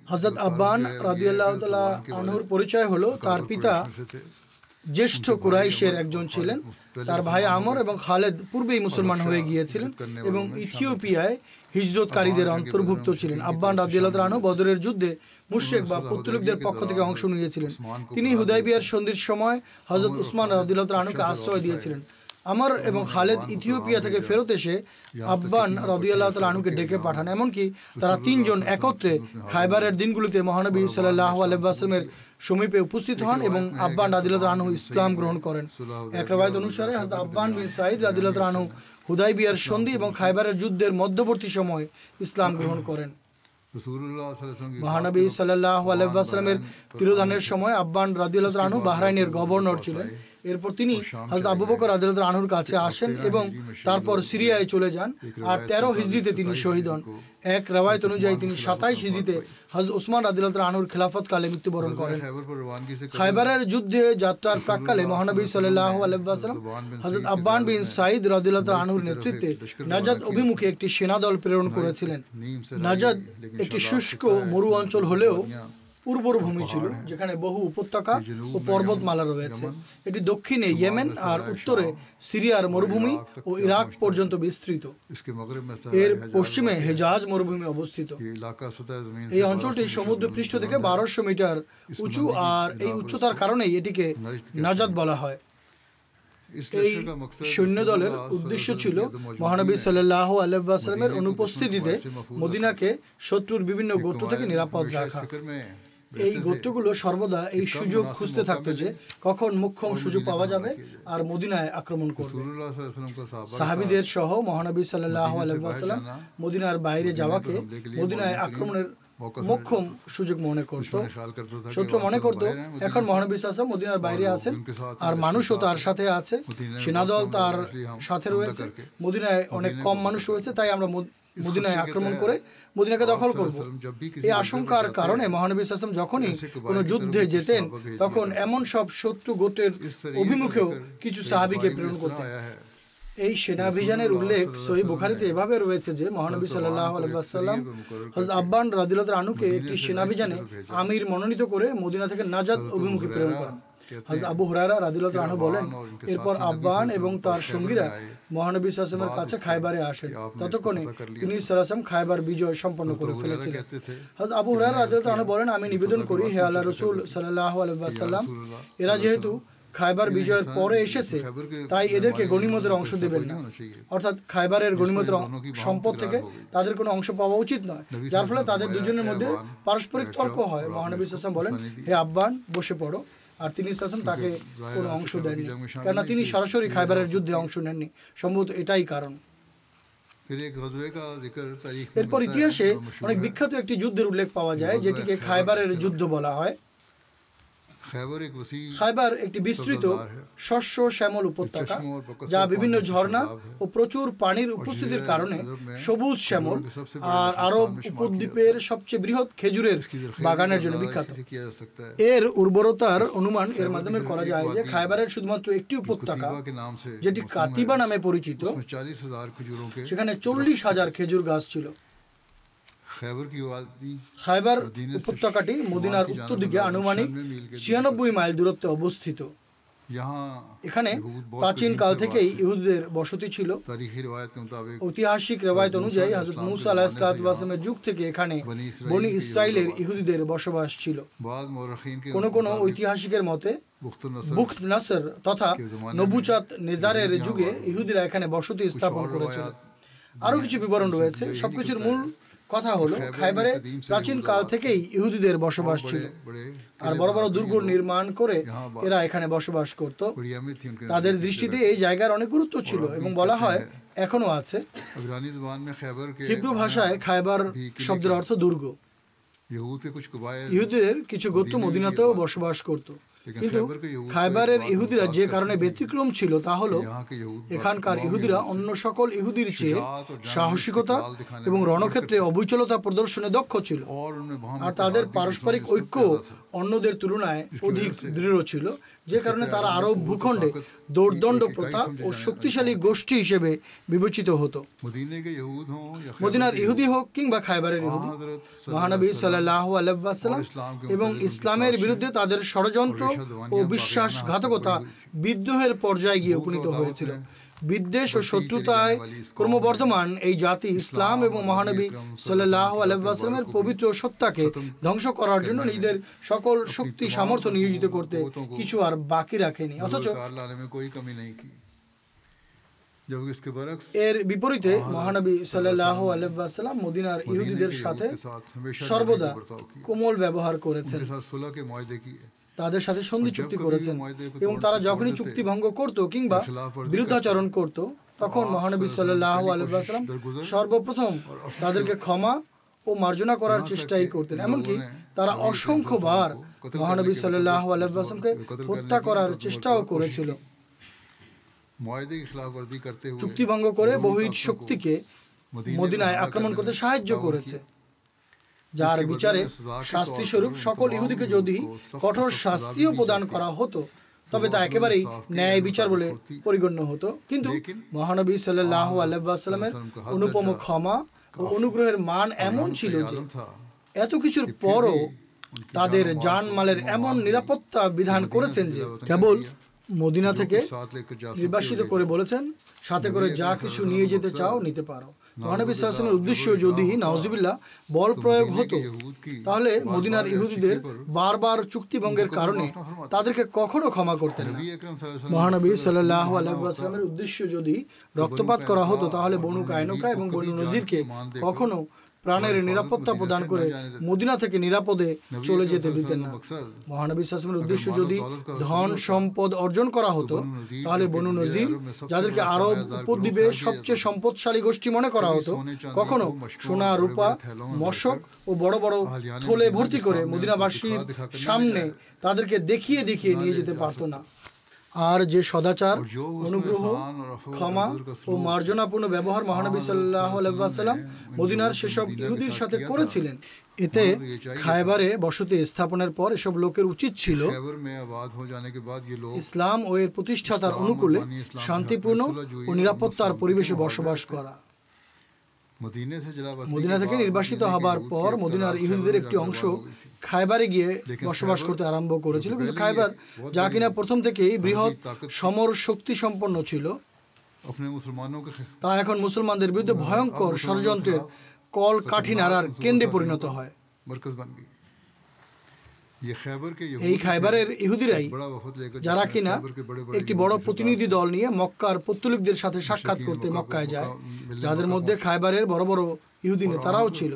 হযরত আব্বান রাদিয়াল্লাহু তাআলা আনহুর পরিচয় হলো তার পিতা জ্যেষ্ঠ কুরাইশের একজন ছিলেন, তার ভাই আমর এবং খালেদ পূর্বেই মুসলমান হয়ে গিয়েছিলেন এবং ইথিওপিয়ায় হিজরতকারীদের অন্তর্ভুক্ত ছিলেন। আব্বান রাদিয়াল্লাহু তাআলা আনহু বদরের যুদ্ধে মুশরিক বা পৌত্তলিকদের পক্ষ থেকে অংশ নিয়েছিলেন। তিনি হুদাইবিয়ার সন্ধির সময় হযরত উসমান রাদিয়াল্লাহু তাআলা আনহুকে আশ্রয় দিয়েছিলেন। আমর এবং খালেদ ইথিওপিয়া থেকে ফেরত এসে আব্বান রাদিয়াল্লাহু তাআলা আনহুকে ডেকে পাঠান। এমনকি তারা তিনজন একত্রে খায়বারের দিনগুলিতে মহানবী সাল্লাল্লাহু আলাইহি ওয়াসাল্লামের সমীপে উপস্থিত হন এবং আব্বান রাদিয়াল্লাহু তাআলা আনহু ইসলাম গ্রহণ করেন। এক রওয়ায়াত অনুসারে হযরত আব্বান বিন সাঈদ রাদিয়াল্লাহু তাআলা আনহু হুদাইবিয়ার সন্ধি এবং খায়বারের যুদ্ধের মধ্যবর্তী সময় ইসলাম গ্রহণ করেন। মহানবী সাল্লাল্লাহু আলাইহি ওয়াসাল্লামের তিরোধানের সময় আব্বান রাদিয়াল্লাহু তাআলা আনহু বাহরাইনের গভর্নর ছিলেন। এরপর তিনি হযরত আবু বকর রাদিয়াল্লাহু তাআলা আনহুর কাছে আসেন এবং তারপর সিরিয়ায় চলে যান, আর 13 হিজরিতে তিনি শহীদ হন। এক রওয়ায়াত অনুযায়ী তিনি 27 হিজরিতে হযরত উসমান রাদিয়াল্লাহু তাআলা আনহুর খেলাফত কালে মৃত্যুবরণ করেন। খায়বারের যুদ্ধে যাত্রার প্রাক্কালে মহানবী সাল্লাল্লাহু আলাইহি ওয়াসাল্লাম হযরত আব্বান বিন সাঈদ রাদিয়াল্লাহু তাআলা আনহুর নেতৃত্বে নাজাদ অভিমুখে একটি সেনাদল প্রেরণ করেছিলেন। নাজাদ একটি শুষ্ক মরু অঞ্চল হলেও উর্বর ভূমি ছিল, যেখানে বহু উপত্যকা ও পর্বতমালা রয়েছে। এটি দক্ষিণে ইয়েমেন আর উত্তরে সিরিয়ার মরুভূমি ও ইরাক পর্যন্ত বিস্তৃত। এর পশ্চিমে হেজাজ মরুভূমি অবস্থিত। এই অঞ্চলটি সমুদ্র পৃষ্ঠ থেকে 1200 মিটার উঁচু, আর এই উচ্চতার কারণেই এটিকে নাজাদ বলা হয়। এই সৈন্যদলের উদ্দেশ্য ছিল মহানবী সাল্লাল্লাহু আলাইহি ওয়াসাল্লামের অনুপস্থিতিতে মদিনাকে শত্রুর বিভিন্ন গোত্র থেকে নিরাপদ রাখা। এই গোত্রগুলো সর্বদা এই সুযোগ খুঁজতে থাকতো যে কখন মোক্ষম সুযোগ পাওয়া যাবে আর মদিনায় আক্রমণ করবে। সাহাবীদের সহ মহানবী সাল্লাল্লাহু আলাইহি ওয়াসাল্লাম মদিনার বাইরে যাওয়াকে মদিনায় আক্রমণের মোক্ষম সুযোগ মনে করত। শত্রু মনে করত এখন মহানবী সাল্লাল্লাহু আলাইহি ওয়াসাল্লাম মদিনার বাইরে আছেন আর মানুষও তার সাথে আছে, সেনাদল তার সাথে রয়েছে, মদিনায় অনেক কম মানুষ রয়েছে, তাই আমরা মদিনায় আক্রমণ করে মদিনাকে দখল করব। এই আশঙ্কার কারণে মহানবী সাল্লাল্লাহু আলাইহি ওয়াসাল্লাম যখনই কোনো যুদ্ধে যেতেন তখন এমন সব শত্রু গোত্রের অভিমুখেও কিছু সাহাবীকে প্রেরণ করতেন। এই সেনাভিযানের উল্লেখ সহিহ বুখারীতে এভাবে রয়েছে যে মহানবী সাল্লাল্লাহু আলাইহি ওয়াসাল্লাম হযরত আব্বান রাদিয়াল্লাহু তাআলা আনহুকে একটি সেনাভিযানে আমির মনোনীত করে মদিনা থেকে নাজাদ অভিমুখে প্রেরণ করেন। হযরত আবু হুরায়রা রাদিয়াল্লাহু তাআলা আনহু বলেন, এরপর আব্বান এবং তার সঙ্গীরা মহানবী সাল্লাল্লাহু আলাইহি ওয়াসাল্লামের কাছে খায়বারে আসেন। ততক্ষণে তিনি সাল্লাল্লাহু আলাইহি ওয়াসাল্লাম খায়বার বিজয় সম্পন্ন করে ফেলেছিলেন। হযরত আবু হুরায়রা রাদিয়াল্লাহু তাআলা আনহু বলেন, আমি নিবেদন করি হে আল্লাহর রাসূল সাল্লাল্লাহু আলাইহি ওয়াসাল্লাম, এরা যেহেতু খায়বার বিজয়ের পরে এসেছে তাই এদেরকে গনিমতের অংশ দেবেন না, অর্থাৎ খায়বারের গনিমতের সম্পদ থেকে তাদের কোনো অংশ পাওয়া উচিত নয়, যার ফলে তাদের দুজনের মধ্যে পারস্পরিক তর্ক হয়। মহানবী সাল্লাল্লাহু আলাইহি ওয়াসাল্লাম বলেন, হে আব্বান বসে পড়ো, আর তিনি সাল্লাল্লাহু আলাইহি ওয়াসাল্লাম তাকে কোনো অংশ দেননি, কেননা তিনি সরাসরি খায়বারের যুদ্ধে অংশ নেননি। সম্ভবত এটাই কারণ। এরপর ইতিহাসে অনেক বিখ্যাত একটি যুদ্ধের উল্লেখ পাওয়া যায় যেটিকে খায়বারের যুদ্ধ বলা হয়। খায়বার একটি বিস্তৃত শস্য শ্যামল উপত্যকা যা বিভিন্ন ঝর্ণা ও প্রচুর পানির উপস্থিতির কারণে সবুজ শ্যামল আর আরব উপদ্বীপের সবচেয়ে বৃহৎ খেজুরের বাগানের জন্য বিখ্যাত। এর উর্বরতার অনুমান এর মাধ্যমে করা যায় যে খায়বারের শুধুমাত্র একটি উপত্যকা যেটি কাতিবা নামে পরিচিত, সেখানে 40,000 খেজুর গাছ ছিল। খায়বার উপত্যকাটি মদিনার উত্তর দিকে আনুমানিক 96 মাইল দূরত্বে অবস্থিত। এখানে প্রাচীন কাল থেকেই ইহুদিদের বসতি ছিল। ঐতিহাসিক রেওয়ায়েত অনুযায়ী হযরত মুসা আলাইহিস সালামের যুগ থেকে এখানে বনি ইসরাইলের ইহুদিদের বসবাস ছিল। কোন ঐতিহাসিকের মতে বুখত নাসর তথা নবুচাত নেজারের যুগে ইহুদিরা এখানে বসতি স্থাপন করেছিল। আরো কিছু বিবরণ রয়েছে। সবকিছুর মূল কথা হলো খায়বারে প্রাচীন কাল থেকেই ইহুদিদের বসবাস ছিল, আর বড় বড় দুর্গ নির্মাণ করে এরা এখানে বসবাস করত। তাদের দৃষ্টিতে এই জায়গার অনেক গুরুত্ব ছিল এবং বলা হয় এখনো আছে। হিব্রু ভাষায় খায়বার শব্দের অর্থ দুর্গ। ইহুদিদের কিছু গোত্র মদিনাতেও বসবাস করত। কিন্তু খায়বারের ইহুদিরা যে কারণে ব্যতিক্রম ছিল তা হলো এখানকার ইহুদিরা অন্য সকল ইহুদির চেয়ে সাহসিকতা এবং রণক্ষেত্রে অবিচলতা প্রদর্শনে দক্ষ ছিল, আর তাদের পারস্পরিক ঐক্য অন্যদের তুলনায় অধিক দৃঢ় ছিল, যে কারণে তারা আরব ভূখণ্ডে দৌর্দণ্ড প্রথা ও শক্তিশালী গোষ্ঠী হিসেবে বিবেচিত হতো। মদিনার ইহুদি হোক কিংবা খায়বারের ইহুদি, মহানবী সাল্লাল্লাহু আলাইহি ওয়াসাল্লাম এবং ইসলামের বিরুদ্ধে তাদের ষড়যন্ত্র ও বিশ্বাসঘাতকতা বিদ্রোহের পর্যায়ে গিয়ে উপনীত হয়েছিল। বিদ্বেষ ও শত্রুতায় ক্রমবর্ধমান এই জাতি ইসলাম এবং মহানবী সাল্লাল্লাহু আলাইহি ওয়াসাল্লামের পবিত্র সত্তাকে ধ্বংস করার জন্য নিজেদের সকল শক্তি সামর্থ্য নিয়োজিত করতে কিছু আর বাকি রাখেনি। অথচ এর বিপরীতে মহানবী সাল্লাল্লাহু আলাইহি ওয়াসাল্লাম মদিনার ইহুদিদের সাথে সর্বদা কোমল ব্যবহার করেছেন, তাদের সাথে সন্ধি চুক্তি করেছেন, এবং তারা যখনই চুক্তি ভঙ্গ করত কিংবা বিরুদ্ধাচরণ করত তখন মহানবী সাল্লাল্লাহু আলাইহি ওয়াসাল্লাম সর্বপ্রথম তাদেরকে ক্ষমা ও মার্জনা করার চেষ্টাই করতেন। এমনকি তারা অসংখ্যবার মহানবী সাল্লাল্লাহু আলাইহি ওয়াসাল্লামকে হত্যা করার চেষ্টাও করেছিল। চুক্তি ভঙ্গ করে বহির শক্তিকে মদিনায় আক্রমণ করতে সাহায্য করেছে, যার বিচারে শাস্তি স্বরূপ সকল ইহুদিকে যদি কঠোর শাস্তিও প্রদান করা হতো তবে তা একেবারেই ন্যায় বিচার বলে পরিগণ্য হতো। কিন্তু মহানবী সাল্লাল্লাহু আলাইহি ওয়াসাল্লামের অনুপম ক্ষমা ও অনুগ্রহের মান এমন ছিল যে এত কিছুর পরও তাদের জানমালের এমন নিরাপত্তা বিধান করেছেন যে কেবল মদিনা থেকে নির্বাসিত করে বলেছেন, সাথে করে যা কিছু নিয়ে যেতে চাও নিতে পারো। মহানবী সাল্লাল্লাহু আলাইহি ওয়াসাল্লামের উদ্দেশ্য যদি নাউজুবিল্লাহ বল প্রয়োগ হতো তাহলে মদিনার ইহুদিদের বারবার চুক্তি ভঙ্গের কারণে তাদেরকে কখনো ক্ষমা করতেন না। মহানবী সাল্লাল্লাহু আলাইহি ওয়াসাল্লামের উদ্দেশ্য যদি রক্তপাত করা হতো তাহলে বনু কায়নুকা এবং বনু নজিরকে কখনো প্রাণের নিরাপত্তা প্রদান করে মদিনা থেকে নিরাপদে চলে যেতে দিতেন না। মহানবী সাল্লাল্লাহু আলাইহি ওয়াসাল্লামের উদ্দেশ্য যদি ধন সম্পদ অর্জন করা হতো তাহলে বনু নজির, যাদেরকে আরব উপদ্বীপে সবচেয়ে সম্পদশালী গোষ্ঠী মনে করা হতো, কখনো সোনা রূপা মশক ও বড় বড় থলে ভর্তি করে মদিনাবাসীর সামনে তাদেরকে দেখিয়ে দেখিয়ে নিয়ে যেতে পারত না। আর যে সদাচার, অনুগ্রহ, ক্ষমা ও মার্জনাপূর্ণ ব্যবহার মহানবী সাল্লাল্লাহু আলাইহি ওয়াসাল্লাম মদিনার সেসব ইহুদির সাথে করেছিলেন, এতে খায়বারে বসতি স্থাপনের পর এসব লোকের উচিত ছিল ইসলাম ও এর প্রতিষ্ঠাতার অনুকূলে শান্তিপূর্ণ ও নিরাপত্তার পরিবেশে বসবাস করা। মদিনা থেকে নির্বাসিত হবার পর মদিনার ইহুদিদের একটি অংশ খায়বারে গিয়ে বসবাস করতে আরম্ভ করেছিল, কিন্তু খায়বার যা কিনা প্রথম থেকেই বৃহৎ সমর শক্তি সম্পন্ন ছিল তা এখন মুসলমানদের বিরুদ্ধে ভয়ঙ্কর ষড়যন্ত্রের কল কাঠি নাড়ার কেন্দ্রে পরিণত হয়। এই খায়বারের ইহুদিরাই যারা কিনা একটি বড় প্রতিনিধি দল নিয়ে মক্কার পত্তলিকদের সাথে সাক্ষাৎ করতে মক্কায় যায়, যাদের মধ্যে খায়বারের বড় বড় ইহুদি নেতারাও ছিল।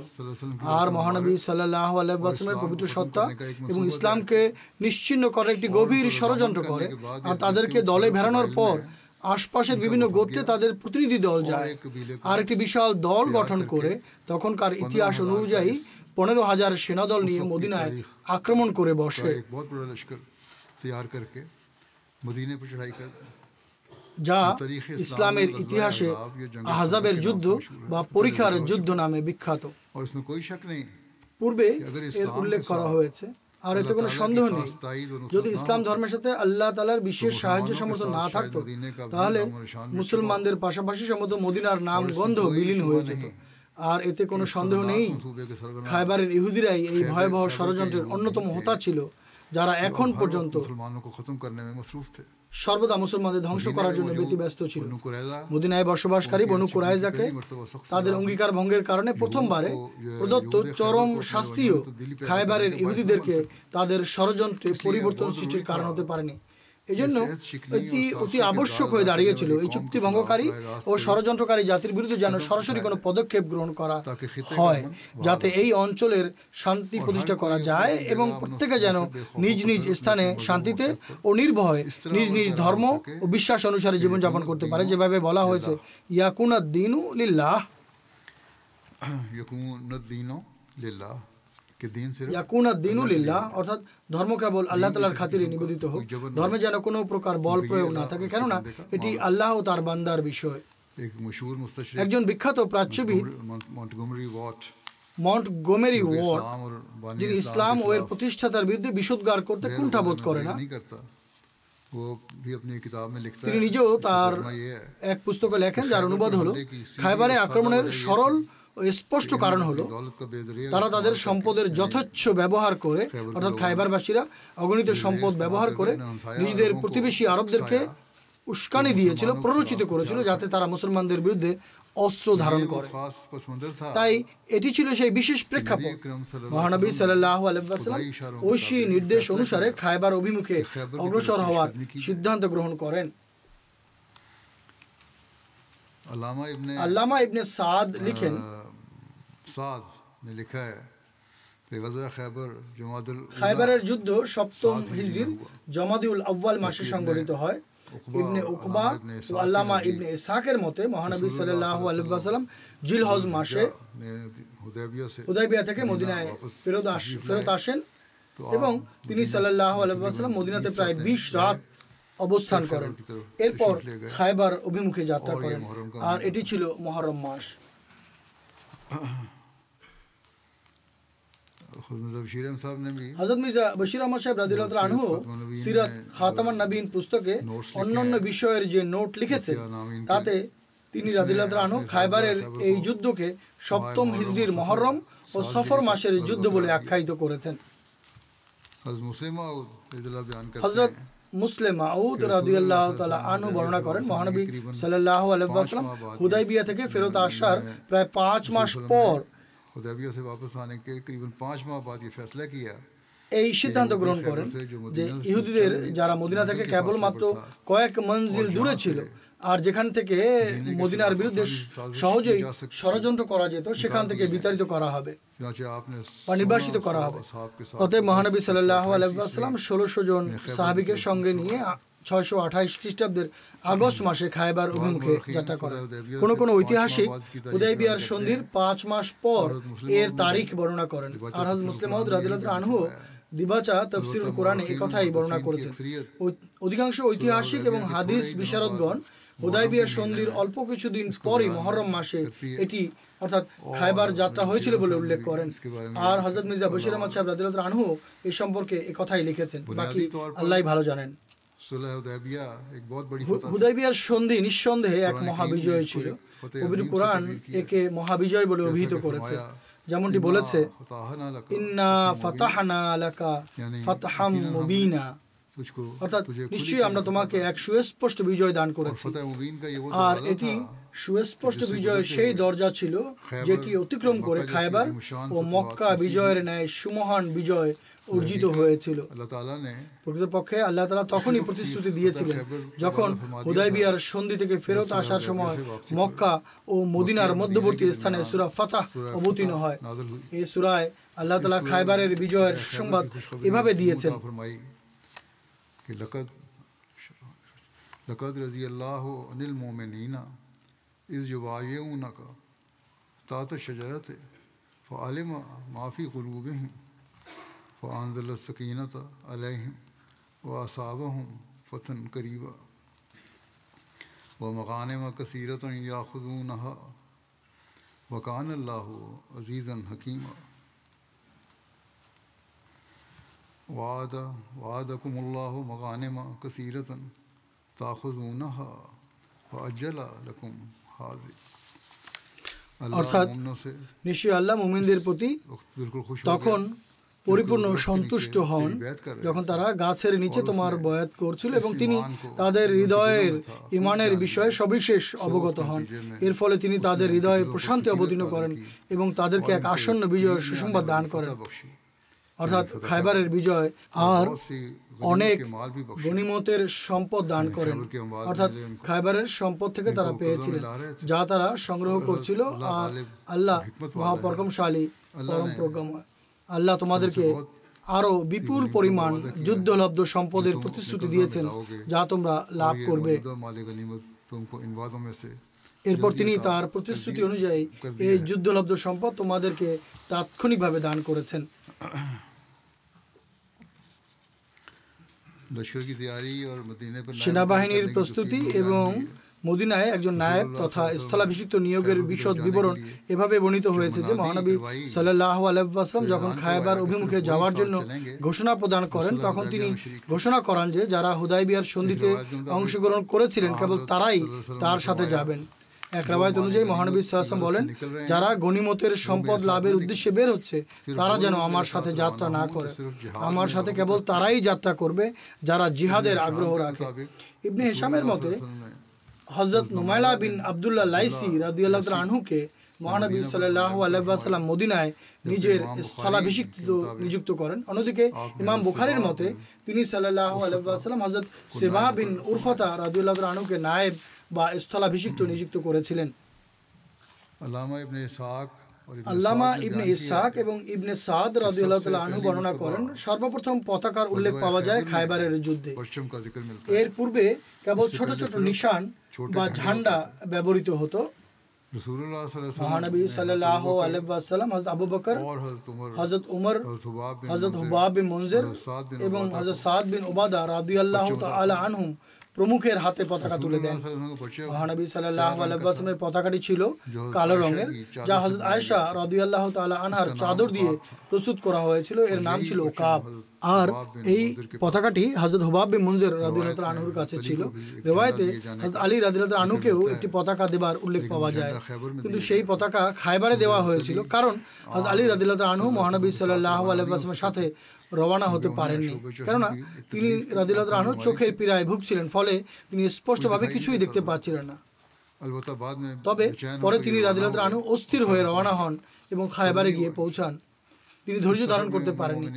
আর মহানবী সাল্লাল্লাহু আলাইহি ওয়াসাল্লামের পবিত্র সত্তা এবং ইসলামকে নিশ্চিহ্ন করার একটি গভীর ষড়যন্ত্র করে, আর তাদেরকে দলে ভেড়ানোর পর আশপাশের বিভিন্ন গোত্রে তাদের প্রতিনিধি দল যায় আর একটি বিশাল দল গঠন করে তখনকার ইতিহাস অনুযায়ী 15,000 সেনাদল নিয়ে মদিনায় আক্রমণ করে বসে, যা ইসলামের ইতিহাসে আহজাবের যুদ্ধ বা পরীক্ষার যুদ্ধ নামে বিখ্যাত। পূর্বে এর উল্লেখ করা হয়েছে, আর এতে কোনো সন্দেহ নেই যদি ইসলাম ধর্মের সাথে আল্লাহ তাআলার বিশেষ সাহায্য সমর্থন না থাকতো তাহলে মুসলমানদের পাশাপাশি সমস্ত মদিনার নাম গন্ধ বিলীন হয়ে যেত। আর এতে কোনো সন্দেহ নেই খায়বারের ইহুদিরাই এই ভয়াবহ ষড়যন্ত্রের অন্যতম হোতা ছিল, যারা এখন পর্যন্ত সর্বদা মুসলমানদের ধ্বংস করার জন্য ব্যতিব্যস্ত ছিল। মদিনায় বসবাসকারী বনু কুরাইজাকে তাদের অঙ্গীকার ভঙ্গের কারণে প্রথমবারে প্রদত্ত চরম শাস্তিও খায়বারের ইহুদিদেরকে তাদের ষড়যন্ত্রে পরিবর্তন সৃষ্টির কারণ হতে পারেনি। এজন্য এটি অতি আবশ্যক হয়ে দাঁড়িয়েছিল এই চুক্তি ভঙ্গকারী ও ষড়যন্ত্রকারী জাতির বিরুদ্ধে যেন সরাসরি কোনো পদক্ষেপ গ্রহণ করা হয়, যাতে এই অঞ্চলের শান্তি প্রতিষ্ঠা করা যায় এবং প্রত্যেকে যেন নিজ নিজ স্থানে শান্তিতে ও নির্ভয়ে নিজ নিজ ধর্ম ও বিশ্বাস অনুসারে জীবনযাপন করতে পারে, যেভাবে বলা হয়েছে ইয়াকুনাদ-দীনু লিল্লাহ। कि दीन सिर्फ ইয়াকুনা দিনুলিল্লাহ, অর্থাৎ ধর্ম কেবল আল্লাহ তাআলার খাতিরে নিবেদিত হোক, ধর্মে যেন কোনো প্রকার বল প্রয়োগ না থাকে, কেননা এটি আল্লাহ ও তার বান্দার বিষয়। एक मशहूर मुस्तशरिक একজন বিখ্যাত প্রাচ্যবিদ মন্টগোমারি ওয়াট, মন্টগোমেরি ওয়াট, इस्लाम और बानी যিনি ইসলাম ও এর প্রতিষ্ঠাতার বিরুদ্ধে বিষোদ্গার করতে কুণ্ঠাবোধ করে না, नहीं करता, वो भी अपनी किताब में लिखता তিনি है, নিজেও তার तर्जुमा ये है এক পুস্তকে লেখেন, যার অনুবাদ হলো, খায়বারে আক্রমণের সরল ও স্পষ্ট কারণ হলো दौलत का बेदरिया তারা তাদের সম্পদের যথেচ্ছ ব্যবহার করে, অর্থাৎ খায়বারবাসীরা অগণিত সম্পদ ব্যবহার করে নিজেদের প্রতিবেশী আরবদেরকে উস্কানি দিয়েছিল, প্ররোচিত করেছিল যাতে তারা মুসলমানদের বিরুদ্ধে অস্ত্র ধারণ করে। खास पस मंजर था। তাই এটি ছিল সেই বিশেষ প্রেক্ষাপট। মহানবী সাল্লাল্লাহু আলাইহি ওয়াসাল্লাম ঐশী নির্দেশ অনুসারে খায়বার অভিমুখে অগ্রসর হওয়ার সিদ্ধান্ত গ্রহণ করেন। আল্লামা ইবনে সাদ লিখেন, साद ने लिखा है कि गज़वा खैबर খায়বারের যুদ্ধ 7ম হিজরির জমাদিউল আউয়াল মাসে সংঘটিত হয়। ইবনে উকবা ও আল্লামা ইবনে ইসহাকের মতে মহানবী সাল্লাল্লাহু আলাইহি ওয়াসাল্লাম জিলহজ মাসে হুদায়বিয়া থেকে মদিনায় ফেরত আসেন এবং তিনি সাল্লাল্লাহু আলাইহি ওয়াসাল্লাম মদিনাতে প্রায় 20 রাত অবস্থান করেন। এরপর খায়বার অভিমুখে যাত্রা করেন, আর এটি ছিল মুহররম মাস। হযরত মির্জা বশির আহমদ সাহেব রাদিয়াল্লাহু তাআলা আনহু সিরাত খাতামান নবীন পুস্তকে অন্যান্য বিষয়ের যে নোট লিখেছেন, তাতে তিনি রাদিয়াল্লাহু তাআলা আনহু খায়বারের এই যুদ্ধকে 7ম হিজরির মুহররম ও সফর মাসের যুদ্ধ বলে আখ্যায়িত করেছেন। হযরত মুসলিম মাউদ রাদিয়াল্লাহু তাআলা আনহু বর্ণনা করেন, মহানবী সাল্লাল্লাহু আলাইহি ওয়াসাল্লাম হুদায়বিয়া থেকে ফেরত আসার প্রায় 5 মাস পর हुदैबिया से वापस आने के करीबन 5 माह बाद ये फैसला किया, এই সিদ্ধান্ত গ্রহণ করেন যে ইহুদিদের যারা মদিনা থেকে কেবলমাত্র কয়েক মঞ্জিল দূরে ছিল আর যেখান থেকে মদিনার বিরুদ্ধে সহজেই ষড়যন্ত্র করা যেত, সেখান থেকে বিতাড়িত করা হবে বা নির্বাসিত করা হবে। অতএব মহানবী সাল্লাল্লাহু আলাইহি ওয়াসাল্লাম 1600 জন সাহাবীকে সঙ্গে নিয়ে 628 খ্রিস্টাব্দের আগস্ট মাসে খায়বার অভিমুখে যাত্রা করেন। কোনো ঐতিহাসিক হুদায়বিয়ার সন্ধির 5 মাস পর এর তারিখ বর্ণনা করেন। আর হযরত মুসলিম মাউদ রাদিয়াল্লাহু আনহু দিবাচা তাফসীরুল কোরআনে এই কথাই বর্ণনা করেছেন। অধিকাংশ ঐতিহাসিক এবং হাদিস বিশারদগণ হুদায়বিয়ার সন্ধির অল্প কিছুদিন পরই মুহররম মাসে এটি অর্থাৎ খায়বার যাত্রা হয়েছিল বলে উল্লেখ করেন। আর হযরত মির্জা বশির আহমদ সাহেব রাদিয়াল্লাহু আনহু এই সম্পর্কে এই কথাই লিখেছেন, বাকি আল্লাহই ভালো জানেন। হুদায়বিয়ার সন্ধি নিঃসন্দেহে এক মহাবিজয় ছিল। পবিত্র কোরআন একে মহাবিজয় বলে অভিহিত করেছে, যেমনটি বলেছে, ইন্না ফাতাহনা লাকা ফাতহাম মুবিনা, অর্থাৎ নিশ্চয়ই আমরা তোমাকে এক সুস্পষ্ট বিজয় দান করেছি। আর এটি সুস্পষ্ট বিজয়ের সেই দরজা ছিল যেটি অতিক্রম করে খায়বার ও মক্কা বিজয়ের ন্যায় সুমহান বিজয় অর্জিত হয়েছিল। প্রকৃতপক্ষে আল্লাহ তাআলা তখনই প্রতিশ্রুতি দিয়েছিলেন যখন হুদায়বিয়ার সন্ধি থেকে ফেরত আসার সময় মক্কা ও মদিনার মধ্যবর্তী স্থানে সূরা ফাতহ অবতীর্ণ হয়। এই সূরায় আল্লাহ তাআলা খায়বারের বিজয়ের সংবাদ এভাবে দিয়েছেন, লাকাদ রাদিয়াল্লাহু আনিল মুমিনিনা ইয ইউবাইউনাকা তাতা শাজারাতি ফাআলিমা মা ফি কুলুবিহিম فأنزل السكينة عليهم وأصابهم فتحا قريبا ومغانم كثيرة يأخذونها وكان الله عزيزا حكيما وعدكم الله مغانم كثيرة تأخذونها وأجل لكم هذه। অর্থাৎ নিশ্চয়ই আল্লাহ মুমিনদের প্রতি তখন পরিপূর্ণ সন্তুষ্ট হন যখন তারা গাছের নিচে তোমার বয়াত করছিল এবং তিনি তাদের হৃদয়ের ঈমানের বিষয়ে সবিশেষ অবগত হন। এর ফলে তিনি তাদের হৃদয়ে প্রশান্তি অবতীর্ণ করেন এবং তাদেরকে এক আসন্ন বিজয়ের সুসংবাদ দান করেন, অর্থাৎ খায়বারের বিজয়, আর অনেক গনিমতের সম্পদ দান করেন। অর্থাৎ খায়বারের সম্পদ থেকে তারা পেয়েছিলেন যা তারা সংগ্রহ করছিল। আর আল্লাহ মহাপরাক্রমশালী পরম প্রজ্ঞাময়। আল্লাহ তোমাদেরকে আরো বিপুল পরিমাণ যুদ্ধলব্ধ সম্পদের প্রতিশ্রুতি দিয়েছেন যা তোমরা লাভ করবে। এরপর তিনি তার প্রতিশ্রুতি অনুযায়ী এই যুদ্ধলব্ধ সম্পদ তোমাদেরকে তাৎক্ষণিকভাবে দান করেছেন। সেনাবাহিনীর প্রস্তুতি এবং মদিনায় একজন নায়েব তথা স্থলাভিষিক্ত নিয়োগের বিশদ বিবরণ এভাবে বর্ণিত হয়েছে যে মহানবী সাল্লাল্লাহু আলাইহি ওয়াসাল্লাম যখন খায়বার অভিমুখে যাওয়ার জন্য ঘোষণা প্রদান করেন তখন তিনি ঘোষণা করান যে যারা হুদায়বিয়ার সন্ধিতে অংশগ্রহণ করেছিলেন কেবল তারাই তার সাথে যাবেন। এক রাওয়ায়াত অনুযায়ী মহানবী সাল্লাল্লাহু আলাইহি ওয়াসাল্লাম বলেন, যারা গনিমতের সম্পদ লাভের উদ্দেশ্যে বের হচ্ছে তারা যেন আমার সাথে যাত্রা না করে, আমার সাথে কেবল তারাই যাত্রা করবে যারা জিহাদের আগ্রহ রাখে। ইবনে হিশামের মতে হযরত নুমাইলা বিন আব্দুল্লাহ লাইসি রাদিয়াল্লাহু তাআলা আনহুকে মহানবী সাল্লাল্লাহু আলাইহি ওয়াসাল্লাম মদিনায় নিজের স্থলাভিষিক্ত নিযুক্ত করেন। অন্যদিকে ইমাম বুখারীর মতে তিনি সাল্লাল্লাহু আলাইহি ওয়াসাল্লাম হযরত সিবাহ বিন উরফাতা রাদিয়াল্লাহু তাআলা আনহুকে নায়েব বা স্থলাভিষিক্ত নিযুক্ত করেছিলেন। আল্লামা ইবনে ইসহাক এবং ইবনে সাদ রাদিয়াল্লাহু তাআলা আনহু বর্ণনা করেন, সর্বপ্রথম পতাকার উল্লেখ পাওয়া যায় খায়বারের যুদ্ধে। এর পূর্বে কেবল ছোট ছোট নিশান বা ঝান্ডা ব্যবহৃত হতো। মহানবী সাল্লাল্লাহু আলাইহি ওয়াসাল্লাম হযরত আবু বকর, হযরত উমর, হযরত হুবাব বিন মুনজির এবং হযরত সাদ বিন উবাদা রাদিয়াল্লাহু তাআলা আনহুম প্রমুখের হাতে পতাকা তুলে দেন। মহানবী সাল্লাল্লাহু আলাইহি ওয়াসাল্লামের পতাকাটি ছিল কালো রঙের, যা হযরত আয়েশা রাদিয়াল্লাহু তাআলা আনহার চাদর দিয়ে প্রস্তুত করা হয়েছিল। এর নাম ছিল ওকাব। আর এই পতাকাটি হযরত হুবাব বিন মুনজির রাদিয়াল্লাহু তাআলা আনহুর কাছে ছিল। রিওয়ায়াতে হযরত আলী রাদিয়াল্লাহু তাআলা আনহুকেও একটি পতাকা দেবার উল্লেখ পাওয়া যায়, কিন্তু সেই পতাকা খায়বারে দেওয়া হয়েছিল কারণ হযরত আলী রাদিয়াল্লাহু তাআলা আনহু মহানবী সাল্লাল্লাহু আলাইহি ওয়াসাল্লামের সাথে রওনা হতে পারেননি, কেননা তিনি রাদিয়াল্লাহু তাআলা আনহু চোখের পীড়ায় ভুগছিলেন, ফলে তিনি স্পষ্টভাবে কিছুই দেখতে পাচ্ছিলেন না। তবে পরে তিনি রাদিয়াল্লাহু তাআলা আনহু অস্থির হয়ে রওনা হন এবং খায়বারে গিয়ে পৌঁছান। তিনি ধৈর্য ধারণ করতে পারেননি।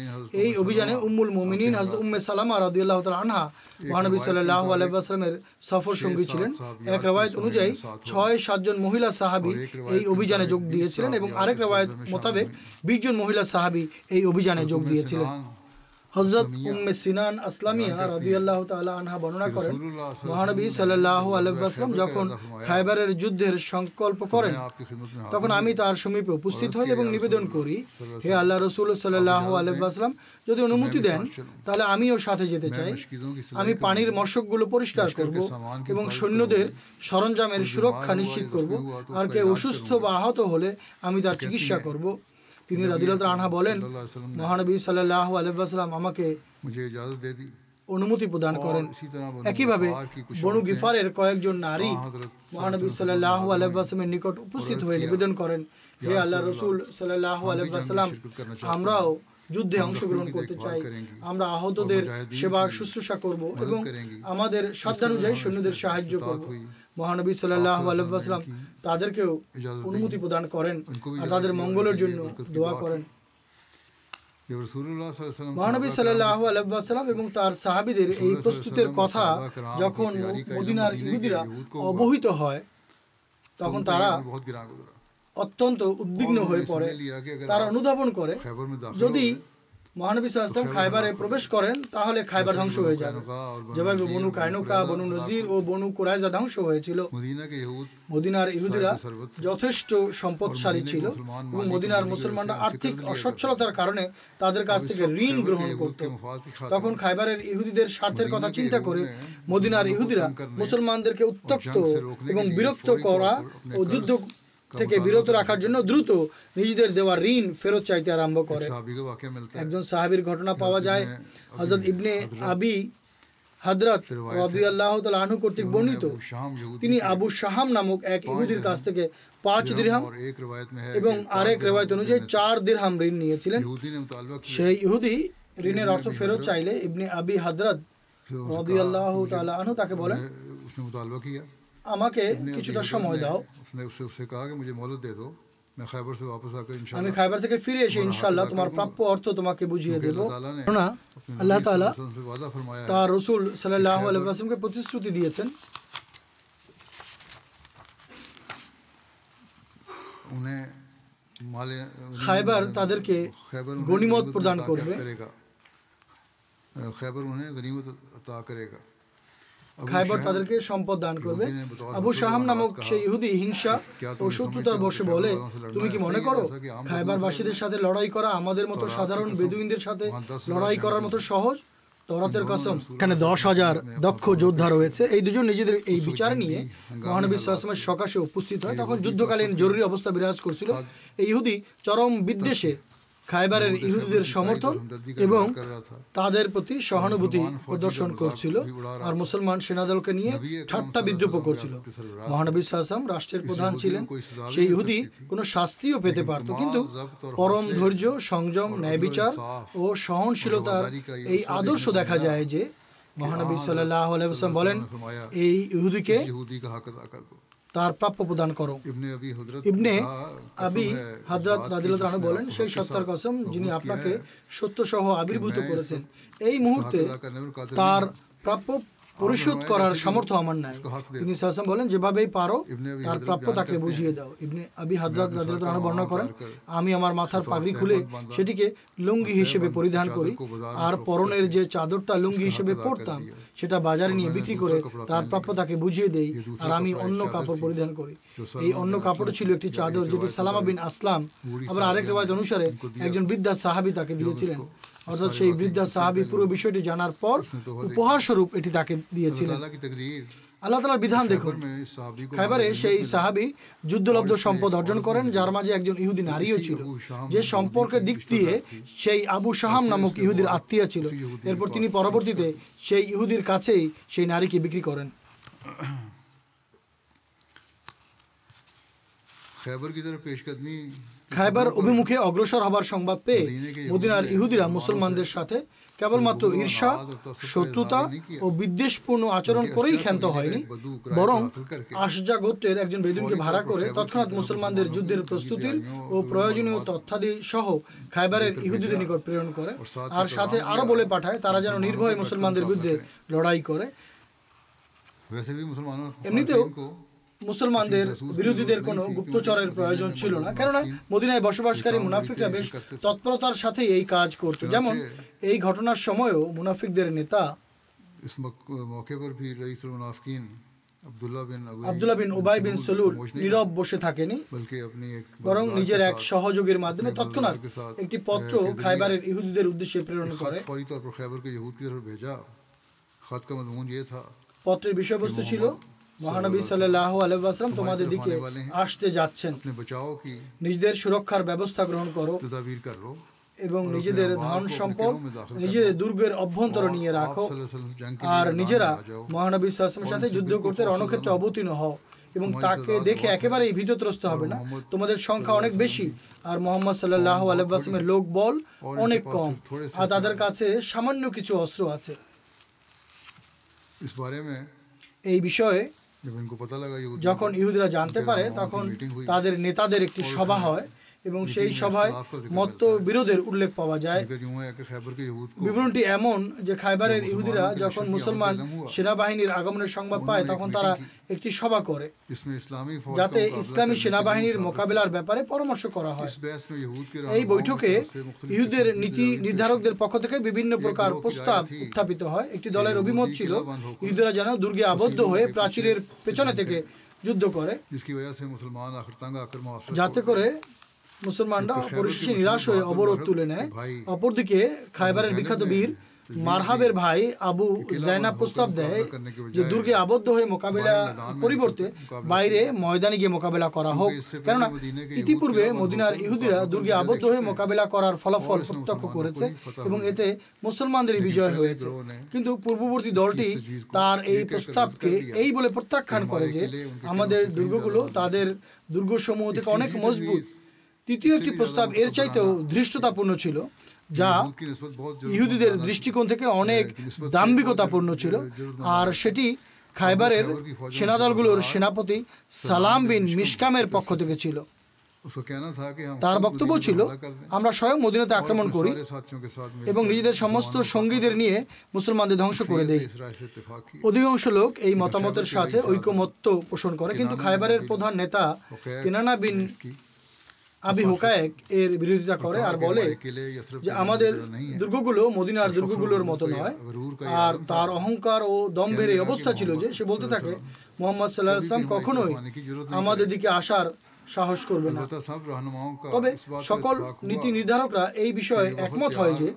এই অভিযানে উম্মুল মুমিনিন হযরত উম্মে সালামা রাদিয়াল্লাহু তাআলা আনহা মহানবী সাল্লাল্লাহু আলাইহি ওয়াসাল্লামের সফর সঙ্গী ছিলেন। এক রাওয়ায়াত অনুযায়ী 6-7 জন মহিলা সাহাবী এই অভিযানে যোগ দিয়েছিলেন এবং আরেক রাওয়ায়াত মোতাবেক 20 জন মহিলা সাহাবী এই অভিযানে যোগ দিয়েছিলেন। হযরত উম্মে সিনান আসলামিয়া রাদিয়াল্লাহু তাআলা আনহা বর্ণনা করেন, মহানবী সাল্লাল্লাহু আলাইহি ওয়াসাল্লাম যখন খায়বারের যুদ্ধের সংকল্প করেন তখন আমি তার সমীপে উপস্থিত হই এবং নিবেদন করি, হে আল্লাহ রাসূল সাল্লাল্লাহু আলাইহি ওয়াসাল্লাম, যদি অনুমতি দেন তাহলে আমিও সাথে যেতে চাই। আমি পানির মশকগুলো পরিষ্কার করব এবং সৈন্যদের সরঞ্জামের সুরক্ষা নিশ্চিত করব, আর কেউ অসুস্থ বা আহত হলে আমি তার চিকিৎসা করব। তিনি রাদিয়াল্লাহু তাআলা আনহা বলেন, মহানবী সাল্লাল্লাহু আলাইহি ওয়াসাল্লাম আমাকে অনুমতি প্রদান করেন। একইভাবে বনু গিফারের কয়েকজন নারী মহানবী সাল্লাল্লাহু আলাইহি ওয়াসাল্লামের নিকট উপস্থিত হয়ে নিবেদন করেন, হে আল্লাহর রাসূল সাল্লাল্লাহু আলাইহি ওয়াসাল্লাম, আমরাও যুদ্ধে অংশগ্রহণ করতে চাই। আমরা আহতদের সেবা শুশ্রূষা করব এবং আমাদের সাধ্যানুযায়ী সৈন্যদের সাহায্য করব। মহানবী সাল্লাল্লাহু আলাইহি ওয়াসাল্লাম তাদেরকেও অনুমতি প্রদান করেন আর তাদের মঙ্গলের জন্য দোয়া করেন। মহানবী সাল্লাল্লাহু আলাইহি ওয়াসাল্লাম এবং তার সাহাবীদের এই প্রস্তুতের কথা যখন মদিনার ইহুদিরা অবহিত হয় তখন তারা অত্যন্ত উদ্বিগ্ন হয়ে পড়ে। তারা অনুধাবন করে যদি মহানবী সাল্লাল্লাহু আলাইহি ওয়াসাল্লাম খায়বারে প্রবেশ করেন তাহলে খায়বার ধ্বংস হয়ে যাবে, যেভাবে বনু কায়নুকা, বনু নজির ও বনু কুরাইজা ধ্বংস হয়েছিল। মদিনার ইহুদিরা যথেষ্ট সম্পদশালী ছিল এবং মদিনার মুসলমানরা আর্থিক অসচ্ছলতার কারণে তাদের কাছ থেকে ঋণ গ্রহণ করত। তখন খায়বারের ইহুদিদের স্বার্থের কথা চিন্তা করে মদিনার ইহুদিরা মুসলমানদেরকে উত্ত্যক্ত এবং বিরক্ত করা ও যুদ্ধ থেকে বিরত রাখার জন্য দ্রুত নিজেদের দেওয়া ঋণ ফেরত চাইতে আরম্ভ করে। একজন সাহাবীর ঘটনা পাওয়া যায়, হযরত ইবনে আবি হাদরাত রাদিয়াল্লাহু তাআলা আনহু কর্তৃক বর্ণিত, তিনি আবু শাহাম নামক এক ইহুদির কাছ থেকে 5 দিরহাম এবং আরেক রিওয়ায়াত অনুযায়ী 4 দিরহাম ঋণ নিয়েছিলেন। সেই ইহুদি ঋণের অর্থ ফেরত চাইলে ইবনে আবি হাদরাত রাদিয়াল্লাহু তাআলা আনহু তাকে বলেন, আমাকে কিছুটা সময় দাও, আমি খায়বার থেকে ফিরে এসে ইনশাআল্লাহ তোমার প্রাপ্য অর্থ তোমাকে বুঝিয়ে দেব। না, আল্লাহ তাআলা তার রাসূল সাল্লাল্লাহু আলাইহি ওয়াসাল্লামকে প্রতিশ্রুতি দিয়েছেন খায়বার তাদেরকে গনিমত প্রদান করবে। খায়বার তাদেরকে সম্পদ দান করবে। আবু শাহাম নামক সেই ইহুদি হিংসা ও শত্রুতার বশে বলে, তুমি কি মনে করো খায়বারবাসীদের সাথে লড়াই করা আমাদের মতো সাধারণ বেদুইনদের সাথে লড়াই করার মতো সহজ? তওরাতের কসম, এখানে 10,000 দক্ষ যোদ্ধা রয়েছে। এই দুজন নিজেদের এই বিচার নিয়ে মহানবী সাল্লাল্লাহু আলাইহি ওয়াসাল্লামের সকাশে উপস্থিত হয়। তখন যুদ্ধকালীন জরুরি অবস্থা বিরাজ করছিল। এই ইহুদি চরম বিদ্বেষে খায়বারের ইহুদিদের সমর্থন এবং তাদের প্রতি সহানুভূতি প্রদর্শন করছিল, আর মুসলমান সেনাদলকে নিয়ে ঠাট্টা বিদ্রুপ করছিল। মহানবী সাল্লাল্লাহু আলাইহি ওয়াসাল্লাম রাষ্ট্রের প্রধান ছিলেন। সেই ইহুদি কোনো শাস্তিও পেতে পারত, কিন্তু পরম ধৈর্য, সংযম, ন্যায় বিচার ও সহনশীলতার এই আদর্শ দেখা যায় যে মহানবী সাল্লাল্লাহু আলাইহি ওয়াসাল্লাম বলেন, এই ইহুদিকে তার প্রাপ্য প্রদান করো। ইবনে আবি হাদরাত রাদিয়াল্লাহু আনহু বলেন, সেই সত্তার কসম যিনি আপনাকে সত্য সহ আবির্ভূত করেছেন, এই মুহূর্তে তার প্রাপ্য পরিশোধ করার সামর্থ্য আমার নাই। তিনি সাল্লাল্লাহু বলেন, যেভাবেই পারো তার প্রাপ্য তাকে বুঝিয়ে দাও। ইবনে আবি হাদরাত রাদিয়াল্লাহু আনহু বর্ণনা করেন, আমি আমার মাথার পাগড়ি খুলে সেটিকে লুঙ্গি হিসেবে পরিধান করি, আর পরনের যে চাদরটা লুঙ্গি হিসেবে পরতাম সেটা বাজারে নিয়ে বিক্রি করে তার প্রাপ্য তাকে বুঝিয়ে দেই, আর আমি অন্য কাপড় পরিধান করি। এই অন্য কাপড় ছিল একটি চাদর যেটি সালামা বিন আসলাম, আবার আরেক রিওয়ায়াত অনুসারে একজন বৃদ্ধা সাহাবী তাকে দিয়েছিলেন। অর্থাৎ সেই বৃদ্ধা সাহাবী পুরো বিষয়টি জানার পর উপহার স্বরূপ এটি তাকে দিয়েছিলেন। আল্লাহ তাআলার বিধান দেখুন, খায়বারে সেই সাহাবী যুদ্ধলব্ধ সম্পদ অর্জন করেন, যার মাঝে একজন ইহুদি নারীও ছিল, যে সম্পর্কের দিক দিয়ে সেই আবু শাহাম নামক ইহুদির আত্মীয় ছিল। এরপর তিনি পরবর্তীতে সেই ইহুদির কাছেই সেই নারীকে বিক্রি করেন। খায়বার অভিমুখে অগ্রসর হবার সংবাদ পেয়ে মদিনার ইহুদিরা মুসলমানদের সাথে কেবলমাত্র ঈর্ষা, শত্রুতা ও বিদ্বেষপূর্ণ আচরণ করেই ক্ষান্ত হয়নি, বরং আশজা গোত্রের একজন বেদুইনকে ভাড়া করে তৎক্ষণাৎ মুসলমানদের যুদ্ধের প্রস্তুতির ও প্রয়োজনীয় তথ্যাদি সহ খায়বারের ইহুদিদের নিকট প্রেরণ করে, আর সাথে আরো বলে পাঠায় তারা যেন নির্ভয়ে মুসলমানদের বিরুদ্ধে লড়াই করে। এমনিতেও মুসলমানদের বিরোধীদের কোনো গুপ্তচরের প্রয়োজন ছিল না, কেননা মদিনায় বসবাসকারী মুনাফিকরা বেশ তৎপরতার সাথে এই কাজ করত। যেমন এই ঘটনার সময়ও মুনাফিকদের নেতা আব্দুল্লাহ বিন উবাই বিন সলুল নীরব বসে থাকেনি, বরং নিজের এক সহযোগীর মাধ্যমে তৎক্ষণাৎ একটি পত্র খায়বারের ইহুদিদের উদ্দেশ্যে প্রেরণ করে। পত্রের বিষয়বস্তু ছিল, মহানবী সাল্লাল্লাহু আলাইহি ওয়াসাল্লাম তোমাদের দিকে আসতে যাচ্ছেন, নিজেদের সুরক্ষার ব্যবস্থা গ্রহণ করো এবং নিজেদের ধন সম্পদ নিজেদের দুর্গের অভ্যন্তরে নিয়ে রাখো, আর নিজেরা মহানবী সাল্লাল্লাহু আলাইহি ওয়াসাল্লামের সাথে যুদ্ধ করতে রণক্ষেত্রে অবতীর্ণ হও, এবং তাকে দেখে একেবারেই ভীতত্রস্ত হবে না। তোমাদের সংখ্যা অনেক বেশি, আর মুহাম্মদ সাল্লাল্লাহু আলাইহি ওয়াসাল্লামের লোক বল অনেক কম, আর তাদের কাছে সামান্য কিছু অস্ত্র আছে। এই বিষয়ে যখন ইহুদিরা জানতে পারে, তখন তাদের নেতাদের একটি সভা হয় এবং সেই সভায় মতবিরোধের উল্লেখ পাওয়া যায়। বিবরণটি এমন যে খায়বারের ইহুদিরা যখন মুসলমান সেনাবাহিনীর আগমনের সংবাদ পায়, তখন তারা একটি সভা করে যাতে ইসলামী সেনাবাহিনীর মোকাবিলার ব্যাপারে পরামর্শ করা হয়। এই বৈঠকে ইহুদের নীতি নির্ধারকদের পক্ষ থেকে বিভিন্ন প্রকার প্রস্তাব উত্থাপিত হয়। একটি দলের অভিমত ছিল ইহুদিরা যেন দুর্গে আবদ্ধ হয়ে প্রাচীরের পেছনে থেকে যুদ্ধ করে, যাতে করে মুসলমানরা পরিশেষে নিরাশ হয়ে অবরোধ তুলে নেয়। অপরদিকে খায়বারের বিখ্যাত বীর মারহাবের ভাই আবু জায়নাব প্রস্তাব দেয় যে দুর্গে আবদ্ধ হয়ে মোকাবিলা পরিবর্তে বাইরে ময়দানে গিয়ে মোকাবিলা করা হোক, কেননা ইতিপূর্বে মদিনার ইহুদিরা দুর্গে আবদ্ধ হয়ে মোকাবিলা করার ফলাফল প্রত্যক্ষ করেছে এবং এতে মুসলমানদেরই বিজয় হয়েছে। কিন্তু পূর্ববর্তী দলটি তার এই প্রস্তাবকে এই বলে প্রত্যাখ্যান করে যে আমাদের দুর্গগুলো তাদের দুর্গসমূহ থেকে অনেক মজবুত। তৃতীয় একটি প্রস্তাব এর চাইতেও ধৃষ্টতাপূর্ণ ছিল, যা ইহুদিদের দৃষ্টিকোণ থেকে অনেক দাম্ভিকতাপূর্ণ ছিল, আর সেটি খায়বারের সেনাদলগুলোর সেনাপতি সালাম বিন মিশকামের পক্ষ থেকে ছিল। তার বক্তব্য ছিল, আমরা স্বয়ং মদিনাতে আক্রমণ করি এবং নিজেদের সমস্ত সঙ্গীদের নিয়ে মুসলমানদের ধ্বংস করে দেই। অধিকাংশ লোক এই মতামতের সাথে ঐকমত্য পোষণ করে, কিন্তু খায়বারের প্রধান নেতা কেনানা বিন আবি হুকায়েক এর বিরোধিতা করে আর বলে যে আমাদের দুর্গগুলো মদিনার দুর্গগুলোর মতো নয়। আর তার অহংকার ও দম্ভের এই অবস্থা ছিল যে সে বলতে থাকে মুহাম্মদ সাল্লাল্লাহু আলাইহি ওয়াসাল্লাম কখনোই আমাদের দিকে আসার সাহস করবে না। তবে সকল নীতি নির্ধারকরা এই বিষয়ে একমত হয় যে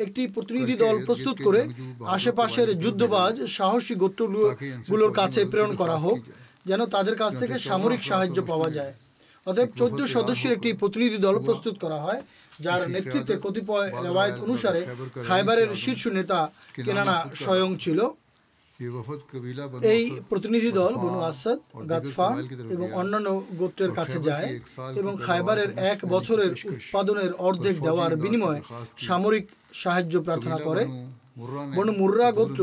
একটি প্রতিনিধি দল প্রস্তুত করে আশেপাশের যুদ্ধবাজ সাহসী গোত্রগুলোর কাছে প্রেরণ করা হোক, যেন তাদের কাছ থেকে সামরিক সাহায্য পাওয়া যায়। অতএব 14 সদস্যের একটি প্রতিনিধি দল প্রস্তুত করা হয়, যার নেতৃত্বে কতিপয় রেওয়ায়েত অনুসারে খায়বারের শীর্ষ নেতা কেনানা স্বয়ং ছিল। এই প্রতিনিধি দল বনু আসাদ, গাতফান এবং অন্যান্য গোত্রের কাছে যায় এবং খায়বারের 1 বছরের উৎপাদনের অর্ধেক দেওয়ার বিনিময়ে সামরিক সাহায্য প্রার্থনা করে। বনু মুররা গোত্র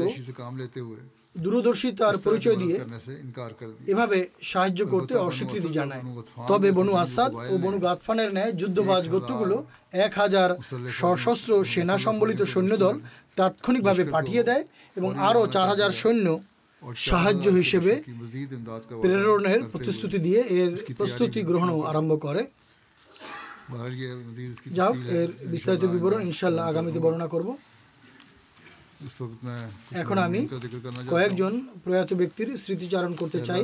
দূরদর্শিতার পরিচয় দিয়ে এভাবে সাহায্য করতে অস্বীকৃতি জানায়। তবে বনু আসাদ ও বনু গাতফানের ন্যায় যুদ্ধবাজ গোত্রগুলো 1000 সশস্ত্র সেনা সম্বলিত সৈন্যদল তাৎক্ষণিকভাবে পাঠিয়ে দেয় এবং আরও 4000 সৈন্য সাহায্য হিসেবে প্রেরণের প্রতিশ্রুতি দিয়ে এর প্রস্তুতি গ্রহণ আরম্ভ করে। যাও, এর বিস্তারিত বিবরণ ইনশাআল্লাহ আগামীতে বর্ণনা করব। এখন আমি কয়েকজন প্রয়াত ব্যক্তির স্মৃতিচারণ করতে চাই।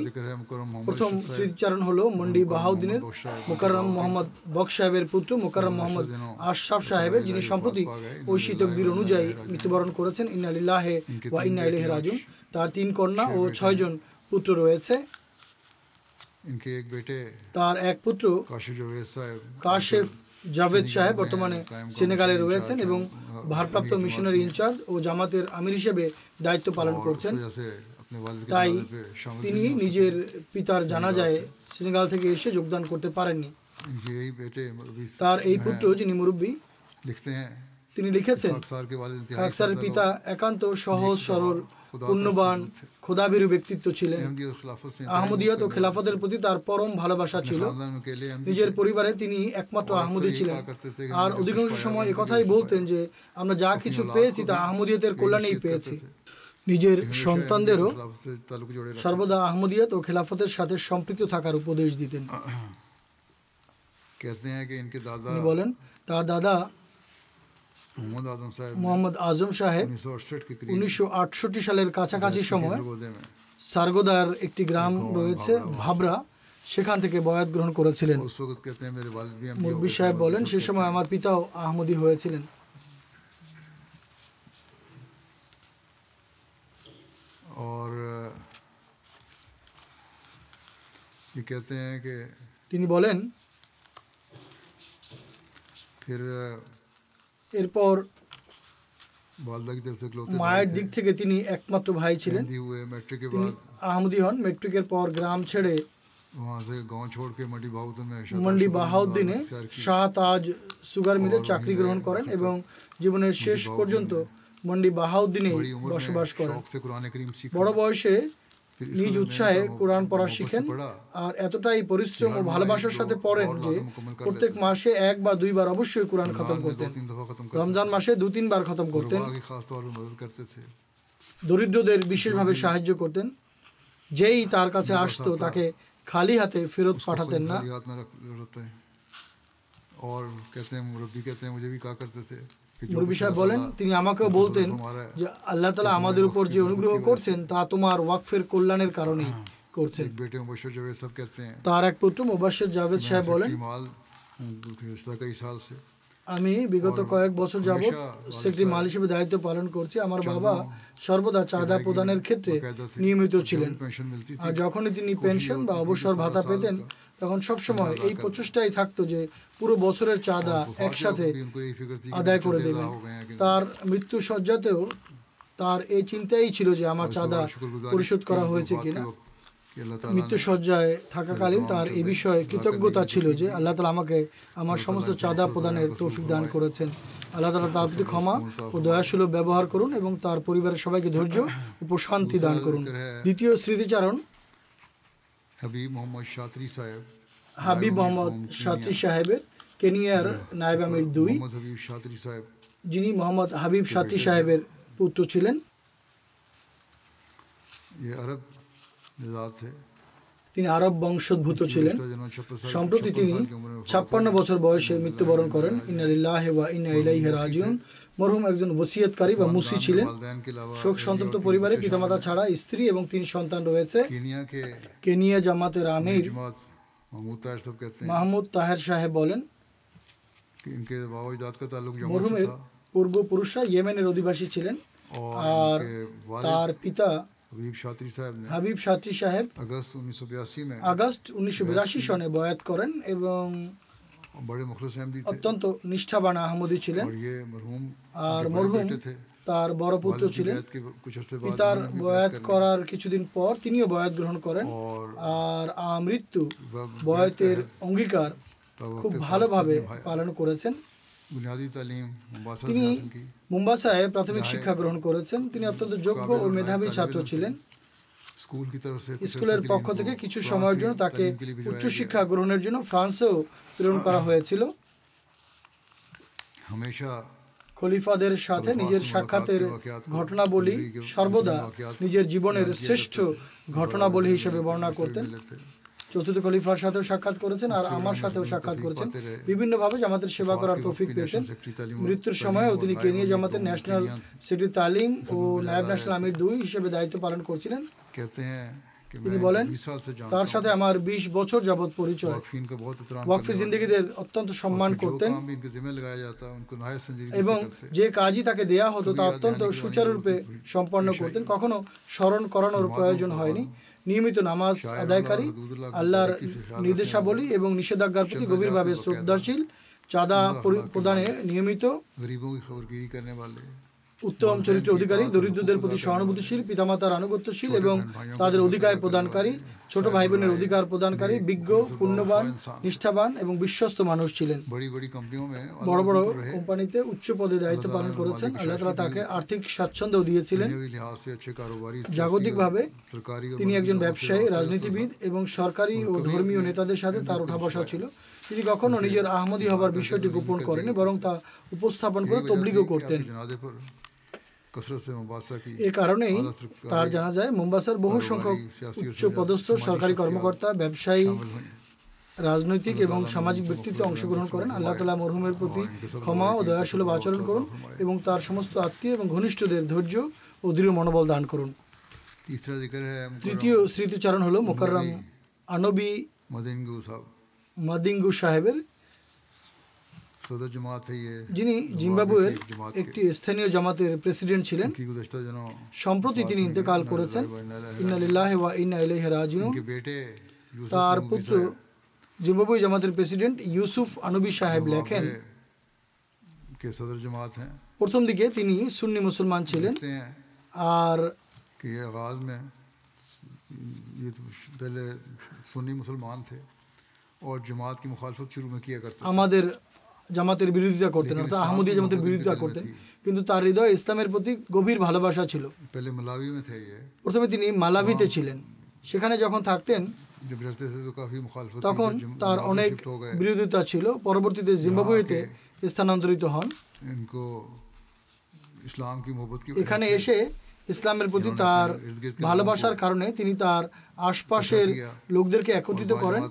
প্রথম স্মৃতিচারণ হলো মন্ডি বাহাউদ্দিনের মোকাররম মোহাম্মদ বক্স সাহেবের পুত্র মোকাররম মোহাম্মদ আশরাফ সাহেবের, যিনি সম্প্রতি ঐশী তকদির অনুযায়ী মৃত্যুবরণ করেছেন। ইন্না লিল্লাহি ওয়া ইন্না ইলাইহি রাজিউন। তার 3 কন্যা ও 6 জন পুত্র রয়েছে। তার এক পুত্র কাশেফ জাভেদ সাহেব বর্তমানে সেনেগালে রয়েছেন এবং ভারপ্রাপ্ত মিশনারি ইনচার্জ ও জামাতের আমির হিসেবে দায়িত্ব পালন করছেন। তাই তিনি নিজের পিতার জানাজায় সেনেগাল থেকে এসে যোগদান করতে পারেননি। তার এই পুত্র, যিনি মুরব্বী, তিনি লিখেছেন খাকসারের পিতা একান্ত সহজ সরল পুণ্যবান খোদাভীরু ব্যক্তিত্ব ছিলেন। আহমদিয়ত ও খেলাফতের প্রতি তার পরম ভালোবাসা ছিল। নিজের পরিবারে তিনি একমাত্র আহমদী ছিলেন আর অধিকাংশ সময় একথাই বলতেন যে আমরা যা কিছু পেয়েছি তা আহমদিয়তের কল্যাণেই পেয়েছি। নিজের সন্তানদেরও সর্বদা আহমদিয়ত ও খেলাফতের সাথে সম্পৃক্ত থাকার উপদেশ দিতেন। তিনি বলেন তার দাদা মোহাম্মদ আজম সাহেব 1968 সালের কাছাকাছি সময় সারগোদার একটি গ্রাম রয়েছে ভাবরা, সেখান থেকে বয়াত গ্রহণ করেছিলেন। মুরব্বী সাহেব বলেন সে সময় আমার পিতাও আহমদী হয়েছিলেন। তিনি বলেন এরপর মায়ের দিক থেকে তিনি একমাত্র ভাই ছিলেন। তিনি আহমদী হন। মেট্রিকের পর গ্রাম ছেড়ে মন্ডি বাহাউদ্দিনে শাহ তাজ সুগার মিলে চাকরি গ্রহণ করেন এবং জীবনের শেষ পর্যন্ত মন্ডি বাহাউদ্দিনে বসবাস করেন। বড় বয়সে নিজ উৎসাহে কোরআন পড়া শিখেন আর এতটাই পরিশ্রম ও ভালোবাসার সাথে পড়েন যে প্রত্যেক মাসে 1 বা 2 বার অবশ্যই কোরআন খতম করতেন। রমজান মাসে 2-3 বার খতম করতেন। দরিদ্রদের বিশেষভাবে সাহায্য করতেন। যেই তার কাছে আসতো তাকে খালি হাতে ফেরত পাঠাতেন না। মুরব্বী সাহেব বলেন তিনি আমাকেও বলতেন যে আল্লাহ তাআলা আমাদের উপর যে অনুগ্রহ করছেন তা তোমার ওয়াকফের কল্যাণের কারণেই করছেন। তার এক পুত্র মুবাশশির জাভেদ সাহেব বলেন আমি বিগত কয়েক বছর যাবৎ সেক্রেটারি মাল হিসেবে দায়িত্ব পালন করছি। আমার বাবা সর্বদা চাঁদা প্রদানের ক্ষেত্রে নিয়মিত ছিলেন আর যখনই তিনি পেনশন বা অবসর ভাতা পেতেন তখন সবসময় এই প্রচেষ্টাই থাকতো যে পুরো বছরের চাঁদা একসাথে আদায় করে দেবেন। তার মৃত্যু শয্যাতেও তার এই চিন্তাই ছিল যে আমার চাঁদা পরিশোধ করা হয়েছে কিনা। মৃত্যু শয্যায় থাকাকালীন তার এই বিষয়ে কৃতজ্ঞতা ছিল যে আল্লাহ তাআলা আমাকে আমার সমস্ত চাঁদা প্রদানের তৌফিক দান করেছেন। আল্লাহ তাআলা তার প্রতি ক্ষমা ও দয়াসুলভ ব্যবহার করুন এবং তার পরিবারের সবাইকে ধৈর্য ও প্রশান্তি দান করুন। দ্বিতীয় স্মৃতিচারণ হাবিব মোহাম্মদ সাত্রী সাহেবের, কেনিয়ার নায়েব আমির 2, যিনি মোহাম্মদ হাবিব সাত্রী সাহেবের পুত্র ছিলেন। তিনি আরব বংশোদ্ভূত ছিলেন। সম্প্রতি তিনি 56 বছর বয়সে মৃত্যুবরণ করেন। ইন্না লিল্লাহি ওয়া ইন্না ইলাইহি রাজিউন। মরহুম একজন ওসিয়তকারী বা মুসি ছিলেন। শোক সন্তপ্ত পরিবারে পিতামাতা ছাড়া স্ত্রী এবং 3 সন্তান রয়েছে। কেনিয়া জামাতের আমির মাহমুদ তাহের সাহেব বলেন, মরহুমের পূর্বপুরুষরা ইয়েমেনের অধিবাসী ছিলেন আর তার পিতা হাবিব সাত্রী সাহেব আগস্ট 1982 সনে বয়াত করেন এবং অত্যন্ত নিষ্ঠাবান আহমদী ছিলেন। আর মরহুম তার বড় পুত্র ছিলেন। পিতার বয়াত করার কিছুদিন পর তিনিও বয়াত গ্রহণ করেন আর আমৃত্যু বয়াতের অঙ্গীকার খুব ভালোভাবে পালন করেছেন। তিনি মুম্বাসায় প্রাথমিক শিক্ষা গ্রহণ করেছেন। তিনি অত্যন্ত যোগ্য ও মেধাবী ছাত্র ছিলেন। স্কুলের পক্ষ থেকে কিছু সময়ের জন্য তাকে উচ্চশিক্ষা গ্রহণের জন্য ফ্রান্সেও প্রেরণ করা হয়েছিল। খলিফাদের সাথে নিজের সাক্ষাতের ঘটনাবলী সর্বদা নিজের জীবনের শ্রেষ্ঠ ঘটনাবলী হিসেবে বর্ণনা করতেন। চতুর্থ খলিফার সাথেও সাক্ষাৎ করেছেন আর আমার সাথেও সাক্ষাৎ করেছেন। বিভিন্নভাবে জামাতের সেবা করার তৌফিক পেয়েছেন। মৃত্যুর সময়ও তিনি কেনিয়া জামাতের ন্যাশনাল সেক্রেটারি তালিম ও নায়েব ন্যাশনাল আমির 2 হিসেবে দায়িত্ব পালন করছিলেন। তিনি বলেন, তার সাথে আমার 20 বছর যাবৎ পরিচয়। ওয়াকফি জিন্দেগীদের অত্যন্ত সম্মান করতেন এবং যে কাজই তাকে দেয়া হতো তা অত্যন্ত সুচারুরূপে সম্পন্ন করতেন। কখনো স্মরণ করানোর প্রয়োজন হয়নি। নিয়মিত নামাজ আদায়কারী, আল্লাহর নির্দেশাবলী এবং নিষেধাজ্ঞার প্রতি গভীরভাবে শ্রদ্ধাশীল, চাঁদা প্রদানে নিয়মিত, উত্তম চরিত্র অধিকারী, দরিদ্রদের প্রতি সহানুভূতিশীল, পিতামাতার আনুগত্যশীল এবং তাদের অধিকার প্রদানকারী, ছোট ভাই বোনের অধিকার প্রদানকারী, বিজ্ঞ, পুণ্যবান, নিষ্ঠাবান এবং বিশ্বস্ত মানুষ ছিলেন। বড় বড় কোম্পানিতে উচ্চ পদে দায়িত্ব পালন করেছেন। আল্লাহ তাআলা তাকে আর্থিক স্বাচ্ছন্দ্য দিয়েছিলেন। জাগতিকভাবে তিনি একজন ব্যবসায়ী, রাজনীতিবিদ এবং সরকারি ও ধর্মীয় নেতাদের সাথে তার ওঠা বসা ছিল। তিনি কখনো নিজের আহমদী হবার বিষয়টি গোপন করেনি, বরং তা উপস্থাপন করে তবলিগও করতেন। এ কারণেই তার জানাজায় মুম্বাসার বহু সংখ্যক উচ্চ পদস্থ সরকারি কর্মকর্তা, ব্যবসায়ী, রাজনৈতিক এবং সামাজিক ব্যক্তিত্ব অংশগ্রহণ করেন। আল্লাহ তাআলা মরহুমের প্রতি ক্ষমা ও দয়াসুলভ আচরণ করুন এবং তার সমস্ত আত্মীয় এবং ঘনিষ্ঠদের ধৈর্য ও দৃঢ় মনোবল দান করুন। তৃতীয় স্মৃতিচারণ হলো মোকাররম আনবী মাদিঙ্গু সাহেবের, যিনি জিম্বাবুয়ের একটি স্থানীয় জামাতের প্রেসিডেন্ট ছিলেন। সম্প্রতি তিনি ইন্তেকাল করেছেন। ইন্না লিল্লাহি ওয়া ইন্না ইলাইহি রাজিউন। তার পুত্র জিম্বাবুয়ে জামাতের প্রেসিডেন্ট ইউসুফ আনবী সাহেব লেখেন, প্রথম দিকে তিনি সুন্নি মুসলমান ছিলেন আর আমাদের জামাতের বিরোধিতা করতেন, অর্থাৎ আহমদী জামাতের বিরোধিতা করতেন, কিন্তু তার হৃদয়ে ইসলামের প্রতি গভীর ভালোবাসা ছিল। প্রথমে তিনি মালাভিতে ছিলেন। সেখানে যখন থাকতেন তখন তার অনেক বিরোধিতা ছিল। পরবর্তীতে জিম্বাবুয়েতে স্থানান্তরিত হন। এখানে এসে ইসলামের প্রতি তার ভালোবাসার কারণে তিনি তার আশপাশের লোকদেরকে একত্রিত করেন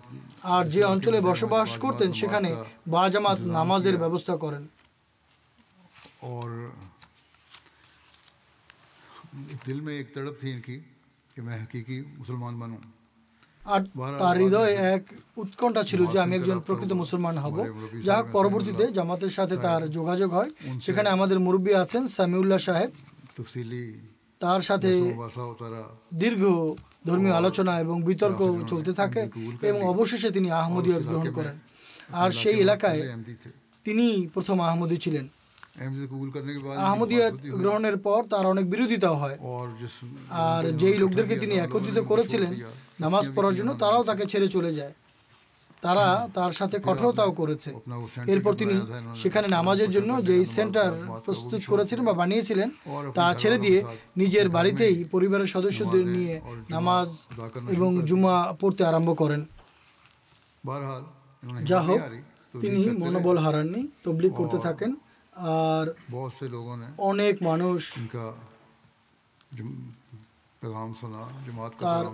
আর যে অঞ্চলে বসবাস করতেন সেখানে বাজামাত নামাজের ব্যবস্থা করেন। আর তার হৃদয়ে এক উৎকণ্ঠা ছিল যে আমি একজন প্রকৃত মুসলমান হব। যা হোক, পরবর্তীতে জামাতের সাথে তার যোগাযোগ হয়। সেখানে আমাদের মুরব্বী আছেন সামিউল্লাহ সাহেব। তার সাথে দীর্ঘ ধর্মীয় আলোচনা এবং বিতর্ক চলতে থাকে এবং অবশেষে তিনি আহমদিয়ত গ্রহণ করেন। আর সেই এলাকায় তিনি প্রথম আহমদী ছিলেন। আহমদিয়ত গ্রহণের পর তার অনেক বিরোধিতাও হয়। আর যেই লোকদেরকে তিনি একত্রিত করেছিলেন নামাজ পড়ার জন্য, তারাও তাকে ছেড়ে চলে যায়। তারা তার সাথে কঠোরতাও করেছে। এরপর তিনি সেখানে নামাজের জন্য যেই সেন্টার প্রস্তুত করেছিলেন বা বানিয়েছিলেন তা ছেড়ে দিয়ে নিজের বাড়িতেই পরিবারের সদস্যদের নিয়ে নামাজ এবং জুমা পড়তে আরম্ভ করেন। যা হোক, তিনি মনোবল হারাননি, তবলিগ করতে থাকেন। আর অনেক মানুষ তার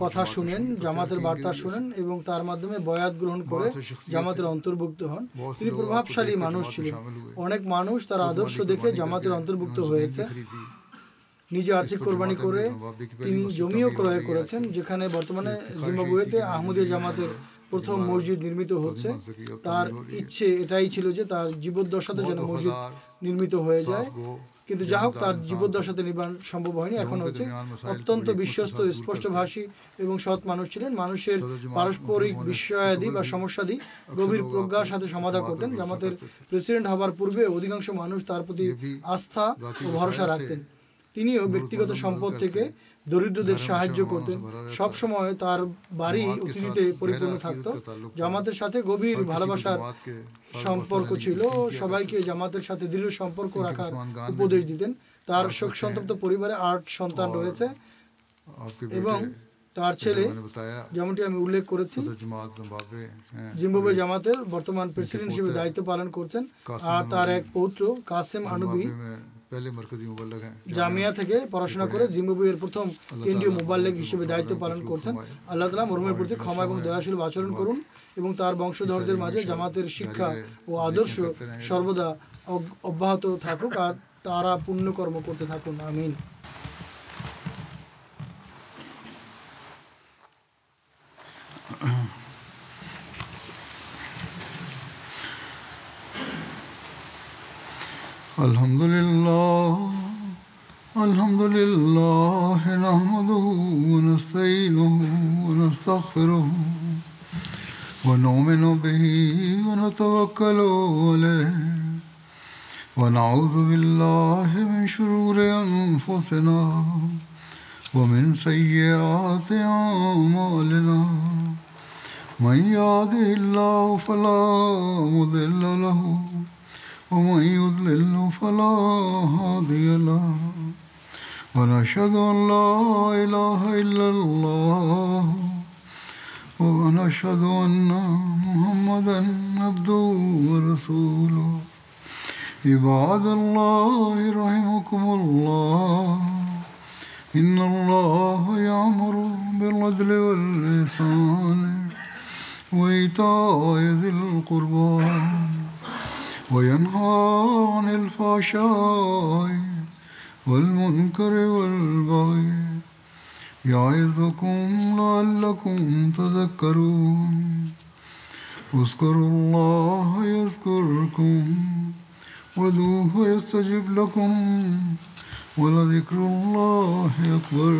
কথা শুনেন, জামাতের বার্তা শুনেন এবং তার মাধ্যমে বয়াত গ্রহণ করে জামাতের অন্তর্ভুক্ত হন। তিনি প্রভাবশালী মানুষ ছিলেন। অনেক মানুষ তার আদর্শ দেখে জামাতের অন্তর্ভুক্ত হয়েছে। নিজে আর্থিক কোরবানি করে তিনি জমিও ক্রয় করেছেন, যেখানে বর্তমানে জিম্বাবুয়েতে আহমদিয়া জামাতের প্রথম মসজিদ নির্মিত হচ্ছে। তার ইচ্ছে এটাই ছিল যে তার জীবদ্দশাতে যেন মসজিদ নির্মিত হয়ে যায়, কিন্তু যা হোক তার জীবদ্দশাতে নির্মাণ সম্ভব হয়নি। এখন হচ্ছে অত্যন্ত বিশ্বস্ত, স্পষ্টভাষী এবং সৎ মানুষ ছিলেন। মানুষের পারস্পরিক বিষয়াদি বা সমস্যাদি গভীর প্রজ্ঞার সাথে সমাধান করতেন। জামাতের প্রেসিডেন্ট হবার পূর্বে অধিকাংশ মানুষ তার প্রতি আস্থা ও ভরসা রাখতেন। তিনিও ব্যক্তিগত সম্পদ থেকে দরিদ্রদের সাহায্য করতেন। সব সময় তার বাড়ি অতিথিতে পরিপূর্ণ থাকত। জামাতের সাথে গভীর ভালোবাসার সম্পর্ক ছিল। সবাইকে জামাতের সাথে দৃঢ় সম্পর্ক রাখার উপদেশ দিতেন। তার শোক সন্তপ্ত পরিবারে 8 সন্তান রয়েছে এবং তার ছেলে, যেমনটি আমি উল্লেখ করেছি, জিম্বাবুয়ে জামাতের বর্তমান প্রেসিডেন্ট হিসেবে দায়িত্ব পালন করছেন। আর তার এক পৌত্র কাসেম আনুবি জামিয়া থেকে পড়াশোনা করে জিম্বাবুয়ের প্রথম কেন্দ্রীয় মুবাল্লিগ হিসেবে দায়িত্ব পালন করছেন। আল্লাহ তাআলা মরহুমের প্রতি ক্ষমা এবং দয়াশীল আচরণ করুন এবং তার বংশধরদের মাঝে জামাতের শিক্ষা ও আদর্শ সর্বদা অব্যাহত থাকুক আর তারা পুণ্যকর্ম করতে থাকুন। আমিন। الحمد لله نحمده ونستعينه ونستغفره ونؤمن به ونتوكل عليه ونعوذ بالله من شرور أنفسنا ومن سيئات أعمالنا من يهده الله فلا مضل له ومن يضلل فلا هادي له ونشهد أن لا إله إلا الله ونشهد أن محمدا عبده ورسوله عباد الله رحمكم الله إن الله يأمر بالعدل والإحسان وإيتاء ذي القربى وينهى عن الفحشاء والمنكر والبغي يعظكم لعلكم تذكرون اذكروا الله يذكركم وادعوه يستجب لكم ولذكر الله أكبر